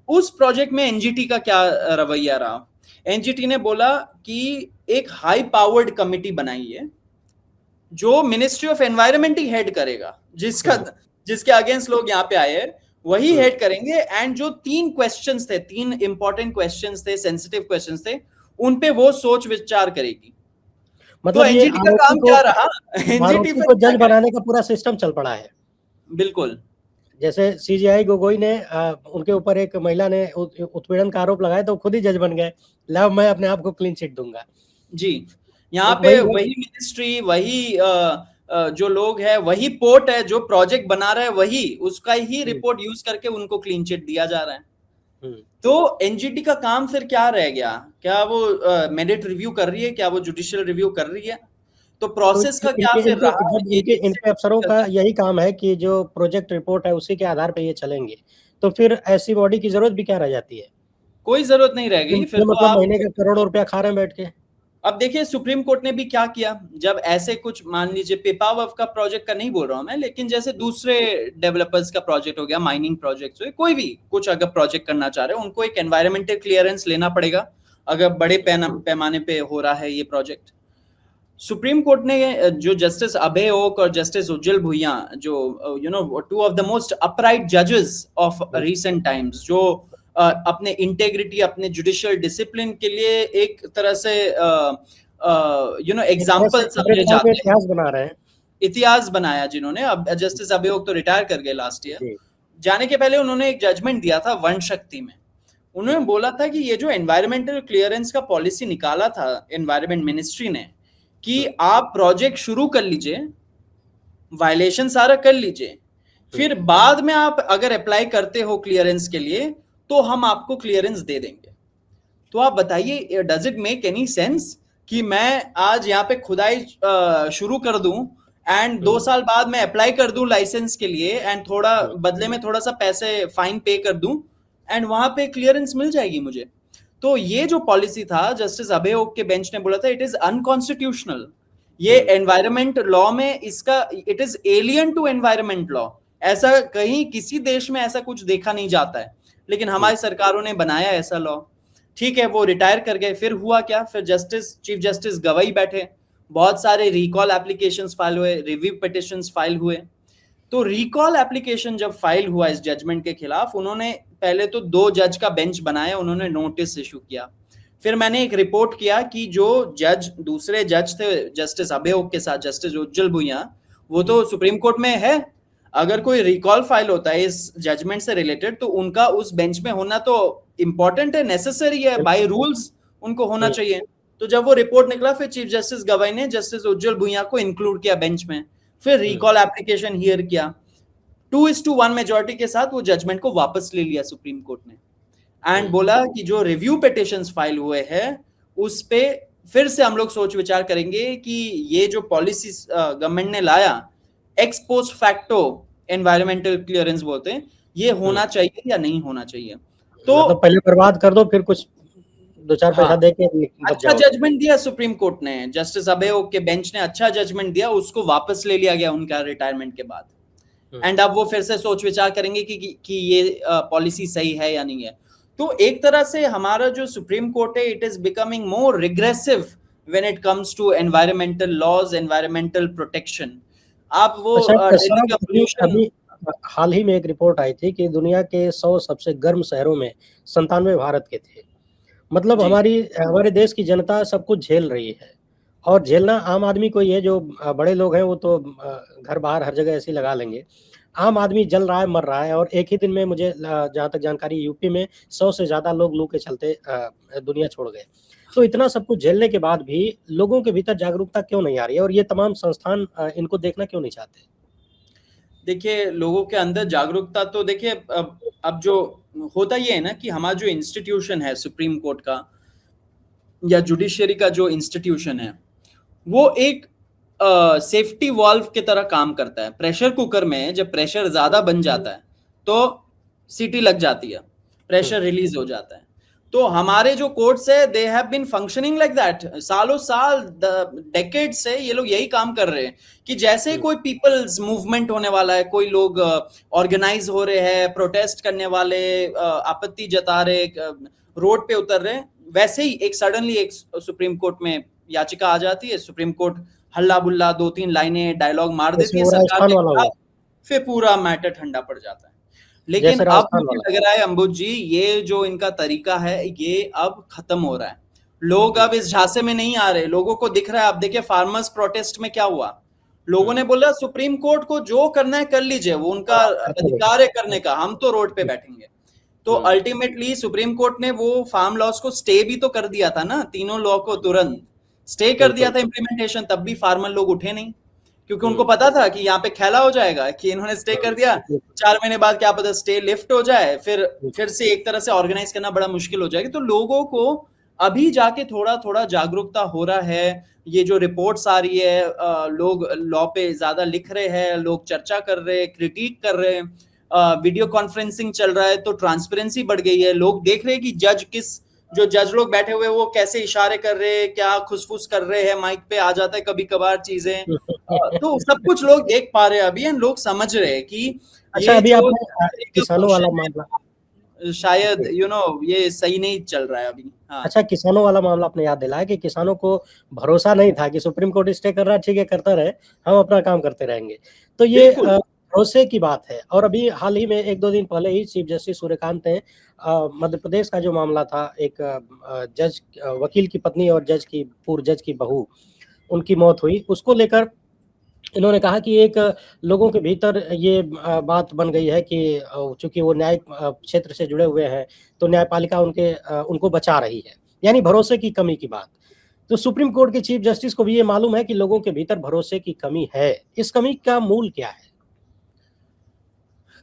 Speaker 2: उस प्रोजेक्ट में एनजीटी का क्या रवैया रहा? एनजीटी ने बोला कि एक हाई पावर्ड कमिटी बनाई है जो ministry of environment he head करेगा, जिसके अगेंस्ट लोग यहाँ पे आए हैं वही हेड करेंगे। एंड जो 3 क्वेश्चंस थे, 3 इंपॉर्टेंट क्वेश्चंस थे, सेंसिटिव क्वेश्चंस थे, उन पे वो सोच विचार करेगी।
Speaker 1: मतलब
Speaker 2: तो एनजीटी का काम क्या रहा?
Speaker 1: एनजीटी को जज बनाने का पूरा सिस्टम चल पड़ा है।
Speaker 2: बिल्कुल।
Speaker 1: जैसे सीजीआई गोगोई ने उनके ऊपर एक महिला ने उत्पीड़न का आरोप लगाया तो खुद ही जज बन गए, ला मैं अपने आप को क्लीन चिट दूंगा।
Speaker 2: जी, यहाँ पे वही मिनिस्ट्री, वही जो लोग है, वही पोर्ट है, जो प्रोजेक्ट बना रहा है वही, उसका ही रिपोर्ट यूज करके उनको क्लीन चिट दिया जा रहा है। तो एनजीटी का काम फिर क्या रह गया? क्या वो मेरिट रिव्यू कर रही है? क्या वो जुडिशियल रिव्यू कर रही है? तो प्रोसेस का क्या फिर रहा?
Speaker 1: इनके अफसरों का यही काम है कि जो प्रोजेक्ट रिपोर्ट है उसी के आधार पे ये चलेंगे, तो फिर ऐसी बॉडी की जरूरत भी क्या रह जाती है?
Speaker 2: कोई जरूरत नहीं रह गई फिर।
Speaker 1: मतलब महीने का करोड़ों रुपया खा रहे हैं बैठ के।
Speaker 2: अब देखिए सुप्रीम कोर्ट ने भी क्या किया, जब ऐसे कुछ मान लीजिए पिपावाव का प्रोजेक्ट का नहीं बोल रहा हूं मैं, लेकिन जैसे दूसरे डेवलपर्स का प्रोजेक्ट हो गया, माइनिंग प्रोजेक्ट हो, कोई भी कुछ अगर प्रोजेक्ट करना चाह रहे हो, उनको एक एनवायरमेंटल क्लियरेंस लेना पड़ेगा अगर बड़े पैमाने पे हो रहा है ये प्रोजेक्ट। सुप्रीम कोर्ट ने जो जस्टिस अभय ओक और जस्टिस उज्जवल भुइयां, जो you know two of the most upright जजेस ऑफ रीसेंट टाइम्स, जो अपने इंटेग्रिटी, अपने जुडिशियल डिसिप्लिन के लिए एक तरह से यू नो एग्जाम्पल समझे जाते हैं,
Speaker 1: इतिहास बना रहे हैं,
Speaker 2: इतिहास बनाया जिन्होंने। अब जस्टिस अभय ओक तो रिटायर कर गए लास्ट ईयर, जाने के पहले उन्होंने एक जजमेंट दिया था वन शक्ति में। उन्होंने बोला था कि ये जो एनवायरमेंटल क्लियरेंस का पॉलिसी निकाला था एनवायरमेंट मिनिस्ट्री ने, कि आप प्रोजेक्ट शुरू कर लीजिए, वायलेशन सारा कर लीजिए, फिर बाद में आप अगर अप्लाई करते हो क्लियरेंस के लिए तो हम आपको क्लियरेंस दे देंगे। तो आप बताइए, does it make any sense कि मैं आज यहाँ पे खुदाई शुरू कर दूं एंड 2 साल बाद मैं अप्लाई कर दूं लाइसेंस के लिए एंड थोड़ा बदले में थोड़ा सा पैसे फाइन पे कर दूं एंड वहां पे क्लियरेंस मिल जाएगी मुझे? तो ये जो पॉलिसी था, जस्टिस अभय ओक के बेंच ने बोला था इट इज अनकॉन्स्टिट्यूशनल। ये एनवायरमेंट लॉ में इसका, it is alien to environment law. ऐसा कहीं किसी देश में ऐसा कुछ देखा नहीं जाता है, लेकिन हमारी सरकारों ने बनाया ऐसा लॉ। ठीक है, वो रिटायर कर गए, फिर हुआ क्या, फिर चीफ जस्टिस गवाई बैठे, बहुत सारे रिकॉल एप्लीकेशंस फाइल हुए, रिव्यू पिटिशंस फाइल हुए। तो रिकॉल एप्लीकेशन जब फाइल हुआ इस जजमेंट के खिलाफ, उन्होंने पहले तो 2 जज का बेंच बनाया, उन्होंने नोटिस इशू किया। फिर मैंने एक रिपोर्ट किया कि जो दूसरे जज थे जस्टिस अभय ओक के साथ, जस्टिस उज्जवल भुइयां, वो तो सुप्रीम कोर्ट में है। अगर कोई रिकॉल फाइल होता है इस जजमेंट से रिलेटेड तो उनका उस बेंच में होना तो इंपॉर्टेंट है, नेसेसरी है, बाय रूल्स उनको होना चाहिए। तो जब वो रिपोर्ट निकला, फिर चीफ जस्टिस गवाई ने जस्टिस उज्जवल भुइयां को इंक्लूड किया बेंच में, फिर रिकॉल एप्लीकेशन हियर किया, 2:1 मेजोरिटी के साथ वो जजमेंट को वापस ले लिया सुप्रीम कोर्ट ने, एंड बोला कि जो रिव्यू पिटिशंस फाइल हुए हैं उस पे फिर से हम लोग सोच विचार करेंगे कि ये जो पॉलिसी गवर्नमेंट ने लाया, x post facto environmental clearance बोलते हैं, ये होना चाहिए या नहीं होना चाहिए। तो
Speaker 1: मतलब पहले बर्बाद कर दो, फिर कुछ 2-4 पैसा दे के
Speaker 2: अच्छा जजमेंट दिया सुप्रीम कोर्ट ने, जस्टिस अभय ओक के बेंच ने अच्छा जजमेंट दिया, उसको वापस ले लिया गया उनका रिटायरमेंट के बाद, एंड अब वो फिर से सोच विचार करेंगे कि ये पॉलिसी सही है या नहीं है। तो एक तरह से हमारा जो सुप्रीम कोर्ट है, it is becoming more regressive when it comes to environmental laws, environmental protection. आप वो दिल्ली का पोल्यूशन,
Speaker 1: हाल ही में एक रिपोर्ट आई थी कि दुनिया के 100 सबसे गर्म शहरों में 97 भारत के थे। मतलब हमारे देश की जनता सब कुछ झेल रही है, और झेलना आम आदमी को ही है। जो बड़े लोग हैं वो तो घर बाहर हर जगह ऐसे ही लगा लेंगे। आम आदमी जल रहा है, मर रहा है। और एक ही दिन में मुझे जहाँ तक जानकारी, यूपी में 100 से ज्यादा लोग लू के चलते दुनिया छोड़ गए। तो इतना सब कुछ झेलने के बाद भी लोगों के भीतर जागरूकता क्यों नहीं आ रही है, और ये तमाम संस्थान इनको देखना क्यों नहीं चाहते?
Speaker 2: देखिए, लोगों के अंदर जागरूकता तो देखिए, अब जो होता ये है ना कि हमारा जो इंस्टीट्यूशन है सुप्रीम कोर्ट का या जुडिशियरी का जो इंस्टीट्यूशन है, वो एक सेफ्टी वॉल्व की तरह काम करता है। प्रेशर कुकर में जब प्रेशर ज्यादा बन जाता है तो सीटी लग जाती है, प्रेशर रिलीज हो जाता है। तो हमारे जो कोर्ट्स है, they have been functioning like that, सालों साल, डेकेड से ये लोग यही काम कर रहे हैं कि जैसे कोई पीपल्स मूवमेंट होने वाला है, कोई लोग ऑर्गेनाइज हो रहे हैं, प्रोटेस्ट करने वाले आपत्ति जता रहे, रोड पे उतर रहे हैं, वैसे ही एक सडनली एक सुप्रीम कोर्ट में याचिका आ जाती है, सुप्रीम कोर्ट हल्ला बुल्ला 2-3 लाइनें डायलॉग मार देती है सरकार के खिलाफ, फिर पूरा मैटर ठंडा पड़ जाता है। लेकिन अब मुझे लग रहा है अंबुज जी, ये जो इनका तरीका है ये अब खत्म हो रहा है। लोग अब इस झांसे में नहीं आ रहे, लोगों को दिख रहा है। अब देखिए फार्मर्स प्रोटेस्ट में क्या हुआ, लोगों ने बोला सुप्रीम कोर्ट को जो करना है कर लीजिए, वो उनका अधिकार है करने का, हम तो रोड पे बैठेंगे। तो अल्टीमेटली सुप्रीम कोर्ट ने वो फार्म लॉज को स्टे भी तो कर दिया था ना, तीनों लॉ को तुरंत स्टे कर दिया था इम्प्लीमेंटेशन, तब भी फार्मर लोग उठे नहीं, क्योंकि उनको पता था कि यहाँ पे खेला हो जाएगा, कि इन्होंने स्टे कर दिया, 4 महीने बाद क्या पता स्टे लिफ्ट हो जाए, फिर से एक तरह से ऑर्गेनाइज करना बड़ा मुश्किल हो जाएगा। तो लोगों को अभी जाके थोड़ा थोड़ा जागरूकता हो रहा है। ये जो रिपोर्ट्स आ रही है, लोग लॉ पे ज्यादा लिख रहे हैं, लोग चर्चा कर रहे हैं, क्रिटिक कर रहे हैं, वीडियो कॉन्फ्रेंसिंग चल रहा है तो ट्रांसपेरेंसी बढ़ गई है, लोग देख रहे हैं कि जज किस जो जज लोग बैठे हुए वो कैसे इशारे कर रहे हैं, क्या खुसफुस कर रहे हैं, माइक पे आ जाता है कभी कभार चीजें, तो सब कुछ लोग देख पा रहे हैं अभी, एंड लोग समझ रहे हैं कि
Speaker 1: अच्छा,
Speaker 2: ये
Speaker 1: अभी
Speaker 2: जो
Speaker 1: आपने किसानों वाला
Speaker 2: फंक्शन
Speaker 1: मामला,
Speaker 2: है शायद ये सही नहीं चल रहा है अभी। हाँ
Speaker 1: अच्छा किसानों वाला मामला आपने याद दिलाया कि किसानों को भरोसा नहीं था कि सुप्रीम कोर्ट स्टे कर रहा है, ठीक है करता रहे, हम अपना काम करते रहेंगे। तो ये
Speaker 2: बिल्कुल।
Speaker 1: भरोसे की बात है। और अभी हाल ही में 1-2 दिन पहले ही चीफ जस्टिस सूर्यकांत ने मध्य प्रदेश का जो मामला था, एक जज वकील की पत्नी और पूर्व जज की बहू, उनकी मौत हुई, उसको लेकर इन्होंने कहा कि एक लोगों के भीतर ये बात बन गई है कि चूँकि वो न्यायिक क्षेत्र से जुड़े हुए हैं, तो न्यायपालिका उनको बचा रही है, यानी भरोसे की कमी की बात। तो सुप्रीम कोर्ट के चीफ जस्टिस को भी ये मालूम है कि लोगों के भीतर भरोसे की कमी है। इस कमी का मूल क्या है?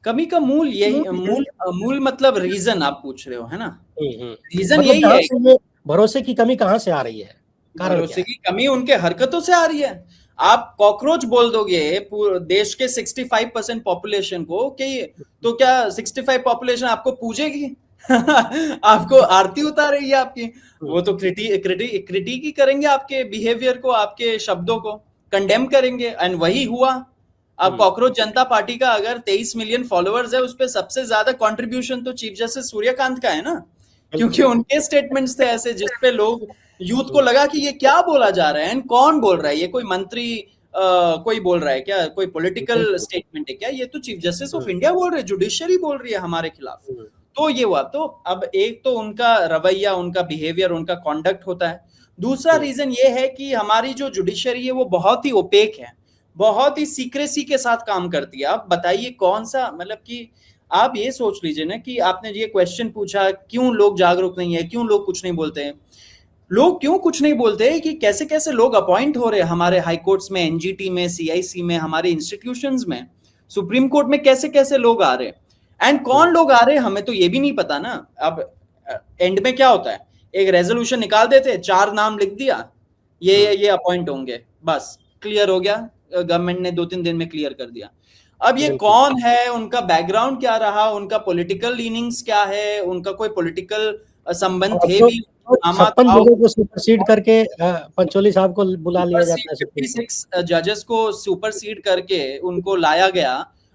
Speaker 2: कमी का मूल यही, मूल मतलब रीजन आप पूछ रहे हो, है ना?
Speaker 1: हुँ, हुँ।
Speaker 2: रीजन
Speaker 1: मतलब
Speaker 2: यही
Speaker 1: कहाँ
Speaker 2: है,
Speaker 1: से ये भरोसे की कमी कहाँ से आ रही है? कारण क्या
Speaker 2: भरोसे
Speaker 1: है?
Speaker 2: की कमी उनके हरकतों से आ रही है। आप कॉकरोच बोल दोगे देश के 65% पॉपुलेशन को कि, तो क्या 65 पॉपुलेशन आपको पूजेगी? आपको आरती उतारेगी आपकी?
Speaker 1: हुँ,
Speaker 2: वो तो क्रिटिक ही करेंगे आपके बिहेवियर को, आपके शब्दों को कंडेम करेंगे, एंड वही हुआ। अब
Speaker 1: हुँ,
Speaker 2: कॉकरोच जनता पार्टी का अगर 23 मिलियन फॉलोअर्स है, उस पर सबसे ज्यादा कंट्रीब्यूशन तो चीफ जस्टिस सूर्यकांत का है ना, क्योंकि
Speaker 1: बिल्कुल।
Speaker 2: उनके स्टेटमेंट्स थे ऐसे जिसपे लोग, यूथ को
Speaker 1: हुँ,
Speaker 2: लगा कि ये क्या बोला जा रहा है, एंड कौन बोल रहा है, ये कोई मंत्री कोई बोल रहा है क्या, कोई पॉलिटिकल
Speaker 1: बिल्कुल।
Speaker 2: स्टेटमेंट है क्या, ये तो chief justice of
Speaker 1: hmm,
Speaker 2: India बोल रहे हैं, जुडिशरी बोल रही है हमारे खिलाफ।
Speaker 1: हुँ,
Speaker 2: तो ये हुआ। तो अब एक तो उनका रवैया, उनका बिहेवियर, उनका कॉन्डक्ट होता है। दूसरा
Speaker 1: हुँ,
Speaker 2: रीजन ये है कि हमारी जो जुडिशरी है वो बहुत ही ओपेक है, बहुत ही सीक्रेसी के साथ काम करती है। आप बताइए कौन सा, मतलब कि आप ये सोच लीजिए ना कि आपने ये क्वेश्चन पूछा क्यों लोग जागरूक नहीं है, क्यों लोग कुछ नहीं बोलते हैं। लोग क्यों कुछ नहीं बोलते हैं कि कैसे कैसे लोग अपॉइंट हो रहे हैं हमारे हाई कोर्ट्स में, एनजीटी में, सीआईसी में, हमारे इंस्टीट्यूशंस में, सुप्रीम कोर्ट में कैसे कैसे लोग आ रहे हैं, एंड
Speaker 1: हुँ,
Speaker 2: कौन लोग आ रहे हैं हमें तो ये भी नहीं पता ना। अब एंड में क्या होता है, एक रेजोल्यूशन निकाल देते हैं, 4 नाम लिख दिया,
Speaker 1: हुँ,
Speaker 2: ये अपॉइंट होंगे, बस क्लियर हो गया। गवर्नमेंट ने 2-3 दिन में क्लियर कर दिया। अब ये
Speaker 1: बिल्कुल।
Speaker 2: कौन है, उनका बैकग्राउंड क्या रहा, उनका पॉलिटिकल लीनिंग्स क्या है, उनका कोई पॉलिटिकल संबंध
Speaker 1: और
Speaker 2: थे
Speaker 1: जो
Speaker 2: भी,
Speaker 1: जो
Speaker 2: मामा
Speaker 1: 56
Speaker 2: ताऊ,
Speaker 1: जजों को सुपरसीड करके पंचोली साहब को बुला लिया जाता है सुप्रीम कोर्ट।
Speaker 2: 56 जजेस को सुपरसीड करके उनको लाया गया।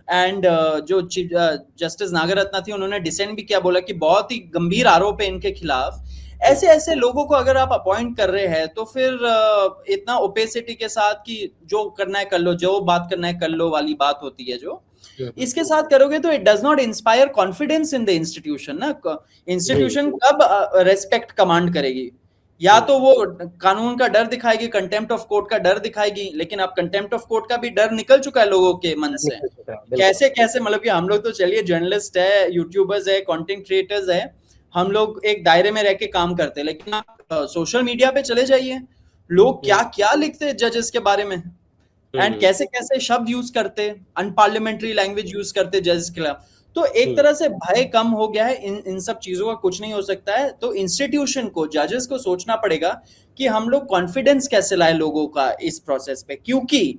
Speaker 2: एंड जो जस्टिस नागरत्ना थी, उन्होंने डिसेंट भी किया, बोला कि बहुत ही गंभीर आरोप है इनके खिलाफ।
Speaker 1: हुँ,
Speaker 2: ऐसे ऐसे लोगों को अगर आप अपॉइंट कर रहे हैं तो फिर इतना ओपेसिटी के साथ कि जो करना है कर लो, जो बात करना है कर लो वाली बात होती है, जो
Speaker 1: हुँ, हुँ।
Speaker 2: इसके साथ करोगे तो it does not inspire confidence in the institution ना।
Speaker 1: जी।
Speaker 2: इंस्टीट्यूशन कब रेस्पेक्ट कमांड करेगी? या
Speaker 1: हुँ,
Speaker 2: तो वो कानून का डर दिखाएगी, कंटेम्प्ट ऑफ कोर्ट का डर दिखाएगी, लेकिन अब कंटेम्प्ट ऑफ कोर्ट का भी डर निकल चुका है लोगों के मन से।
Speaker 1: निकल चुका है, बिल्कुल।
Speaker 2: कैसे कैसे, मतलब कि हम लोग तो चलिए जर्नलिस्ट है, यूट्यूबर्स है, कंटेंट क्रिएटर्स है, हम लोग एक दायरे में रह के काम करते हैं, लेकिन आप सोशल मीडिया पे चले जाइए, लोग
Speaker 1: हुँ,
Speaker 2: क्या क्या लिखते हैं जजेस के बारे में, एंड
Speaker 1: हुँ,
Speaker 2: कैसे कैसे शब्द यूज करते, अनपार्लियामेंट्री लैंग्वेज यूज करते जजेस के खिलाफ। तो एक
Speaker 1: हुँ,
Speaker 2: तरह से भय कम हो गया है, इन इन सब चीजों का कुछ नहीं हो सकता है। तो इंस्टीट्यूशन को, जजेस को सोचना पड़ेगा कि हम लोग कॉन्फिडेंस कैसे लाए लोगों का इस प्रोसेस पे, क्योंकि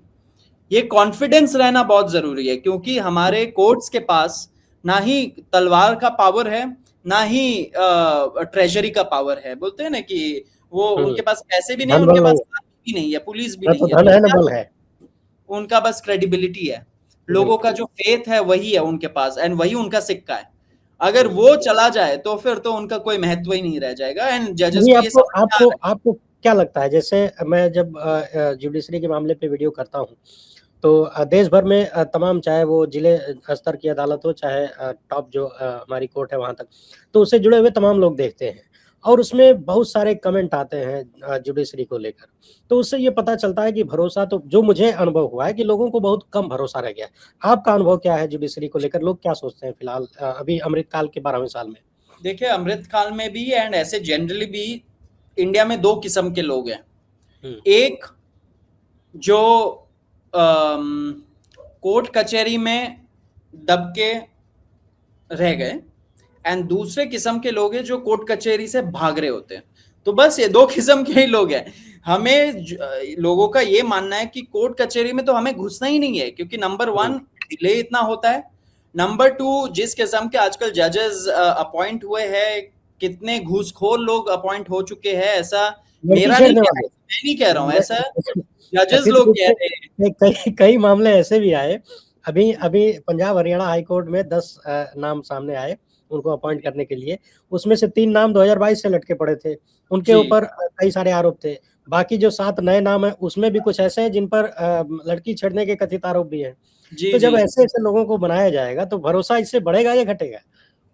Speaker 2: ये कॉन्फिडेंस रहना बहुत जरूरी है, क्योंकि हमारे कोर्ट्स के पास ना ही तलवार का पावर है, ना ही ट्रेजरी का पावर है। बोलते हैं ना कि वो
Speaker 1: हुँ।
Speaker 2: उनके पास पैसे भी नहीं,
Speaker 1: धन
Speaker 2: उनके
Speaker 1: बल नहीं
Speaker 2: पास
Speaker 1: है,
Speaker 2: आर्मी भी नहीं है, पुलिस भी
Speaker 1: ना तो
Speaker 2: नहीं है,
Speaker 1: धन
Speaker 2: तो
Speaker 1: है ना
Speaker 2: क्या,
Speaker 1: बल है।
Speaker 2: उनका बस क्रेडिबिलिटी है, लोगों
Speaker 1: बिल्कुल।
Speaker 2: का जो फेथ है वही है उनके पास, एंड वही उनका सिक्का है। अगर
Speaker 1: हुँ।
Speaker 2: वो चला जाए तो फिर तो उनका कोई महत्व ही नहीं रह जाएगा, एंड जजेस
Speaker 1: नहीं,
Speaker 2: को ये
Speaker 1: आपको
Speaker 2: समझ में आ
Speaker 1: आपको
Speaker 2: रहा
Speaker 1: आपको क्या लगता है, जैसे मैं जब जुडिशरी के मामले पे वीडियो करता हूँ, तो देश भर में तमाम, चाहे वो जिले स्तर की अदालत हो, चाहे टॉप जो हमारी कोर्ट है वहाँ तक, तो उससे जुड़े हुए तमाम लोग देखते हैं और उसमें बहुत सारे कमेंट आते हैं जुडिशरी को लेकर। तो उससे ये पता चलता है कि भरोसा, तो जो मुझे अनुभव हुआ है कि लोगों को बहुत कम भरोसा रह गया है। आपका अनुभव क्या है जुडिशरी को लेकर? लोग क्या सोचते हैं फिलहाल अभी अमृतकाल के 12वें साल में?
Speaker 2: है। देखिए, अमृतकाल में भी एंड ऐसे जनरली भी इंडिया में दो किस्म के लोग हैं।
Speaker 1: हुँ,
Speaker 2: एक जो कोर्ट कचहरी में दब के रह गए, एंड दूसरे किस्म के लोग हैं जो कोर्ट कचहरी से भाग रहे होते हैं। तो बस ये दो किस्म के ही लोग हैं। हमें लोगों का ये मानना है कि कोर्ट कचहरी में तो हमें घुसना ही नहीं है, क्योंकि नंबर
Speaker 1: हुँ,
Speaker 2: 1 डिले इतना होता है, नंबर 2 जिस किस्म के आजकल जजेस अपॉइंट हुए हैं, कितने घूसखोर लोग अपॉइंट हो चुके हैं, ऐसा
Speaker 1: लड़की
Speaker 2: मेरा नहीं
Speaker 1: छेड़ने
Speaker 2: कहना
Speaker 1: वाले।
Speaker 2: है, मैं नहीं कह रहा हूँ, ऐसा जजेस
Speaker 1: कथित
Speaker 2: लोग
Speaker 1: रूप
Speaker 2: कह रहे हैं।
Speaker 1: से कई कई मामले ऐसे भी आए। अभी अभी पंजाब हरियाणा हाई कोर्ट में 10 नाम सामने आए उनको अपॉइंट करने के लिए। उसमें से 3 नाम 2022 से लटके पड़े थे। उनके
Speaker 2: जी
Speaker 1: ऊपर कई सारे आरोप थे। बाकी जो 7 नए नाम हैं उसमें भी कुछ ऐसे हैं जिन पर लड़की छेड़ने के कथित आरोप भी हैं।
Speaker 2: जी
Speaker 1: तो
Speaker 2: जी।
Speaker 1: जब ऐसे-ऐसे लोगों को बनाया जाएगा तो भरोसा इससे बढ़ेगा या घटेगा?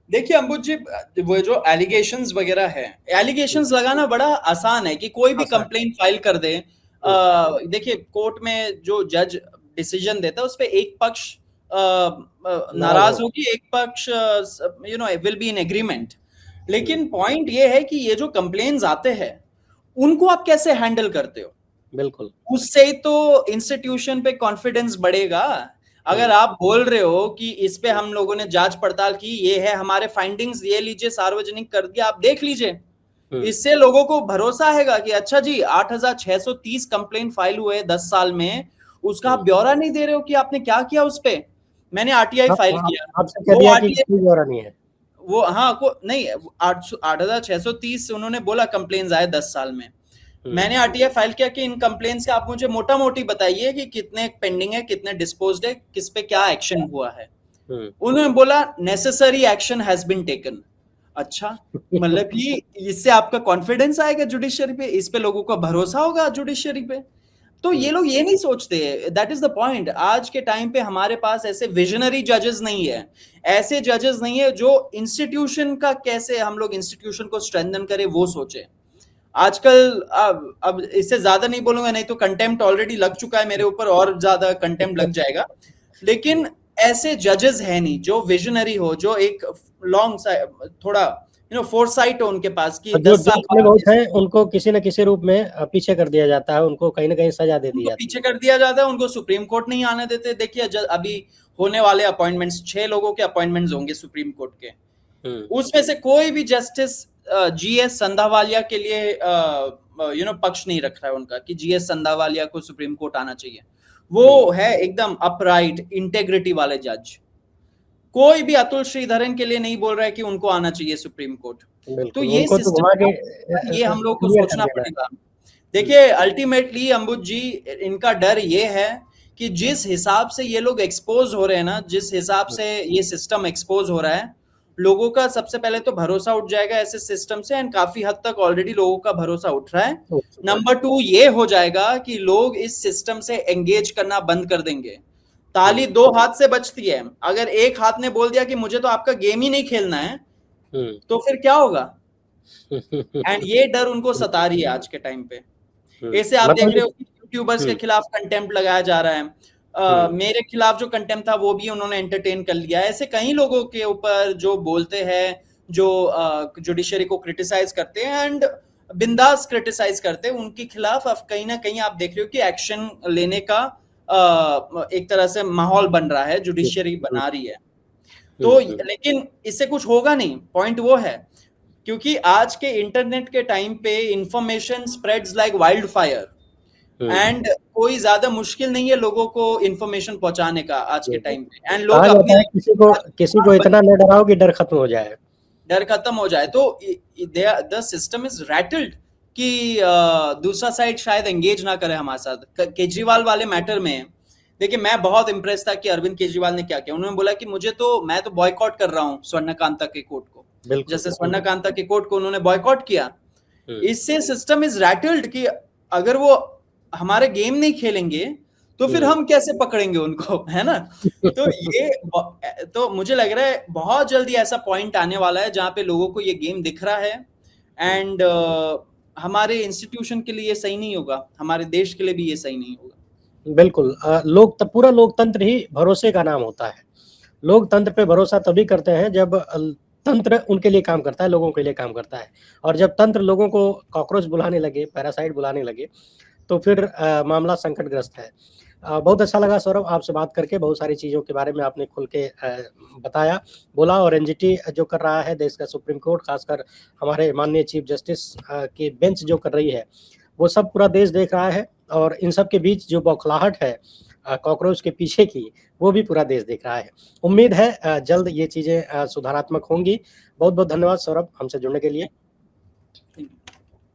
Speaker 2: देखिए अंबुज जी, वो जो एलिगेशंस वगैरह है,
Speaker 1: हुँ,
Speaker 2: एलिगेशंस लगाना बड़ा आसान है कि कोई भी
Speaker 1: आसान।
Speaker 2: कंप्लेंट फाइल कर दे।
Speaker 1: हुँ,
Speaker 2: देखिए कोर्ट में जो जज डिसीजन देता है उस पे एक पक्ष
Speaker 1: नाराज़
Speaker 2: नाराज
Speaker 1: होगा।
Speaker 2: होगी, एक पक्ष विल बी इन एग्रीमेंट।
Speaker 1: हुँ,
Speaker 2: लेकिन पॉइंट ये है कि ये जो कंप्लेन्स आते हैं उनको आप कैसे हैंडल करते हो,
Speaker 1: बिल्कुल।
Speaker 2: उससे ही तो इंस्टीट्यूशन पे कॉन्फिडेंस बढ़ेगा। अगर
Speaker 1: हुँ,
Speaker 2: आप बोल रहे हो कि इस पे
Speaker 1: हुँ,
Speaker 2: हम लोगों ने जांच पड़ताल की, ये है हमारे फाइंडिंग्स, ये लीजिए सार्वजनिक कर दिया, आप देख लीजिए,
Speaker 1: हुँ,
Speaker 2: इससे लोगों को भरोसा हैगा कि अच्छा जी 8630 कंप्लेंट फाइल हुए 10 साल में, उसका आप
Speaker 1: हुँ।
Speaker 2: ब्यौरा नहीं दे रहे हो कि आपने क्या किया उस पे। मैंने आरटीआई
Speaker 1: हाँ,
Speaker 2: फाइल
Speaker 1: आप
Speaker 2: किया,
Speaker 1: आपसे कह
Speaker 2: वो
Speaker 1: दिया कि
Speaker 2: आरटीआई,
Speaker 1: कोई ब्यौरा नहीं है।
Speaker 2: वो हाँ को नहीं, 8630 से उन्होंने बोला कंप्लेन्स आए 10 साल में।
Speaker 1: हुँ,
Speaker 2: मैंने आरटीआई फाइल किया कि इन कंप्लेंट्स के आप मुझे मोटा मोटी बताइए कि कितने पेंडिंग है, कितने डिस्पोज्ड है, किस पे क्या एक्शन हुआ है।
Speaker 1: हुँ।
Speaker 2: उन्होंने बोला necessary action has been taken. अच्छा, मतलब कि इससे आपका कॉन्फिडेंस आएगा जुडिशरी पे, इस पे लोगों का भरोसा होगा जुडिशरी पे। तो ये
Speaker 1: हुँ,
Speaker 2: लोग ये नहीं सोचते, दैट इज द पॉइंट। आज के टाइम पे हमारे पास ऐसे विजनरी जजेस नहीं है, ऐसे जजेस नहीं है जो इंस्टीट्यूशन का कैसे हम लोग इंस्टीट्यूशन को स्ट्रेंथन करें वो सोचे। आजकल अब इससे ज्यादा नहीं बोलूंगा, नहीं तो कंटेम्प्ट ऑलरेडी लग चुका है मेरे ऊपर, और ज्यादा कंटेम्प्ट लग जाएगा। लेकिन ऐसे जजेस है नहीं जो विजनरी हो, जो एक लॉन्ग थोड़ा फोरसाइट हो उनके पास कि
Speaker 1: और जो
Speaker 2: 10
Speaker 1: जो
Speaker 2: साल
Speaker 1: थोड़े
Speaker 2: बाद
Speaker 1: बहुत हैं, उनको किसी न किसी रूप में पीछे कर दिया जाता है, उनको कहीं न कहीं सज़ा दे दी
Speaker 2: उनको
Speaker 1: जाती
Speaker 2: पीछे
Speaker 1: है।
Speaker 2: कर दिया जाता है, उनको सुप्रीम कोर्ट नहीं आने देते। देखिए अभी होने वाले अपॉइंटमेंट्स, 6 लोगों के अपॉइंटमेंट्स होंगे सुप्रीम कोर्ट के,
Speaker 1: हुँ,
Speaker 2: उसमें से कोई भी जस्टिस जीएस संधावालिया के लिए पक्ष नहीं रख रहा है उनका कि जीएस संधावालिया को सुप्रीम कोर्ट आना चाहिए।
Speaker 1: हुँ,
Speaker 2: वो है एकदम अपराइट इंटेग्रिटी वाले जज। कोई भी अतुल श्रीधरन के लिए नहीं बोल रहा है कि उनको आना चाहिए सुप्रीम कोर्ट। तो
Speaker 1: बिल्कुल,
Speaker 2: ये
Speaker 1: उनको तो
Speaker 2: सिस्टम
Speaker 1: घुमा के
Speaker 2: ये हम लोग को
Speaker 1: क्लियर कर
Speaker 2: सोचना
Speaker 1: देना है।
Speaker 2: पड़ेगा।
Speaker 1: हुँ,
Speaker 2: देखिए अल्टीमेटली अंबुज जी, इनका डर ये है कि जिस हिसाब से ये लोग एक्सपोज हो रहे हैं ना, जिस हिसाब
Speaker 1: हुँ,
Speaker 2: से ये सिस्टम एक्सपोज हो रहा है, लोगों का सबसे पहले तो भरोसा उठ जाएगा ऐसे सिस्टम से, एंड काफी हद तक ऑलरेडी लोगों का भरोसा उठ रहा है।
Speaker 1: हो चुका है।
Speaker 2: नंबर 2 ये हो जाएगा कि लोग इस सिस्टम से एंगेज करना बंद कर देंगे। ताली
Speaker 1: हुँ,
Speaker 2: 2 हाथ से बचती है, अगर एक हाथ ने बोल दिया कि मुझे तो आपका गेम ही नहीं खेलना है,
Speaker 1: हुँ।
Speaker 2: तो फिर क्या होगा। एंड
Speaker 1: बिल्कुल,
Speaker 2: ये डर उनको सता रही है आज के टाइम पे।
Speaker 1: हुँ,
Speaker 2: ऐसे आप
Speaker 1: मतलब
Speaker 2: देख रहे
Speaker 1: ये
Speaker 2: हो कि यूट्यूबर्स के
Speaker 1: हुँ,
Speaker 2: खिलाफ कंटेम्प्ट लगाया जा रहा है।
Speaker 1: हुँ,
Speaker 2: मेरे खिलाफ जो कंटेम्प्ट था वो भी उन्होंने एंटरटेन कर लिया। ऐसे कई लोगों के ऊपर जो बोलते हैं, जो जुडिशरी को क्रिटिसाइज करते हैं एंड बिंदास क्रिटिसाइज करते हैं, उनके खिलाफ अब कहीं ना कहीं आप देख रहे हो कि एक्शन लेने का एक तरह से माहौल बन रहा है,
Speaker 1: हुँ,
Speaker 2: जुडिशरी
Speaker 1: हुँ,
Speaker 2: बना रही है। तो
Speaker 1: हुँ, हुँ,
Speaker 2: लेकिन इससे कुछ होगा नहीं, पॉइंट वो है, क्योंकि आज के इंटरनेट के टाइम पे information spreads like wild fire,
Speaker 1: hmm,
Speaker 2: and कोई ज्यादा मुश्किल नहीं है लोगों को इंफॉर्मेशन पहुंचाने का आज के
Speaker 1: बिल्कुल।
Speaker 2: टाइम पे, एंड
Speaker 1: कहा
Speaker 2: लोग अपने
Speaker 1: जाता है किसी को इतना न डराओ कि डर खत्म हो जाए।
Speaker 2: डर खत्म हो जाए। तो द सिस्टम इज रैटल्ड कि दूसरा साइड शायद एंगेज ना करे हमारे साथ। केजरीवाल वाले मैटर में देखिए, मैं बहुत इंप्रेस था कि अरविंद केजरीवाल ने क्या किया। उन्होंने बोला कि मैं तो बॉयकॉट कर रहा हूँ स्वर्णकांता के कोर्ट को,
Speaker 1: बिल्कुल।
Speaker 2: जैसे स्वर्णकांता के कोर्ट को उन्होंने बॉयकॉट किया।
Speaker 1: हुँ,
Speaker 2: इससे सिस्टम इज रैटल्ड कि अगर वो हमारे गेम नहीं खेलेंगे तो फिर
Speaker 1: हुँ।
Speaker 2: हम कैसे पकड़ेंगे उनको, है ना। तो ये तो मुझे लग रहा है बहुत जल्दी ऐसा पॉइंट आने वाला है जहां पे लोगों को ये गेम दिख रहा है,
Speaker 1: हुँ,
Speaker 2: एंड हमारे इंस्टीट्यूशन के लिए ये सही नहीं होगा, हमारे देश के लिए भी ये सही नहीं होगा।
Speaker 1: बिल्कुल पूरा लोकतंत्र ही भरोसे का नाम होता है। लोकतंत्र पे भरोसा तभी करते हैं जब तंत्र उनके लिए काम करता है, लोगों के लिए काम करता है। और जब तंत्र लोगों को कॉकरोच बुलाने लगे, पैरासाइट बुलाने लगे, तो फिर मामला संकटग्रस्त है। बहुत अच्छा लगा सौरभ आपसे बात करके, बहुत सारी चीज़ों के बारे में आपने खुल के बताया, बोला और एनजीटी जो कर रहा है देश का सुप्रीम कोर्ट, खासकर हमारे माननीय चीफ जस्टिस की बेंच जो कर रही है, वो सब पूरा देश देख रहा है और इन सब के बीच जो बौखलाहट है, कॉकरोच के पीछे की, वो भी पूरा देश देख रहा है। उम्मीद है जल्द ये चीज़ें सुधारात्मक होंगी। बहुत-बहुत धन्यवाद सौरभ हमसे जुड़ने के लिए।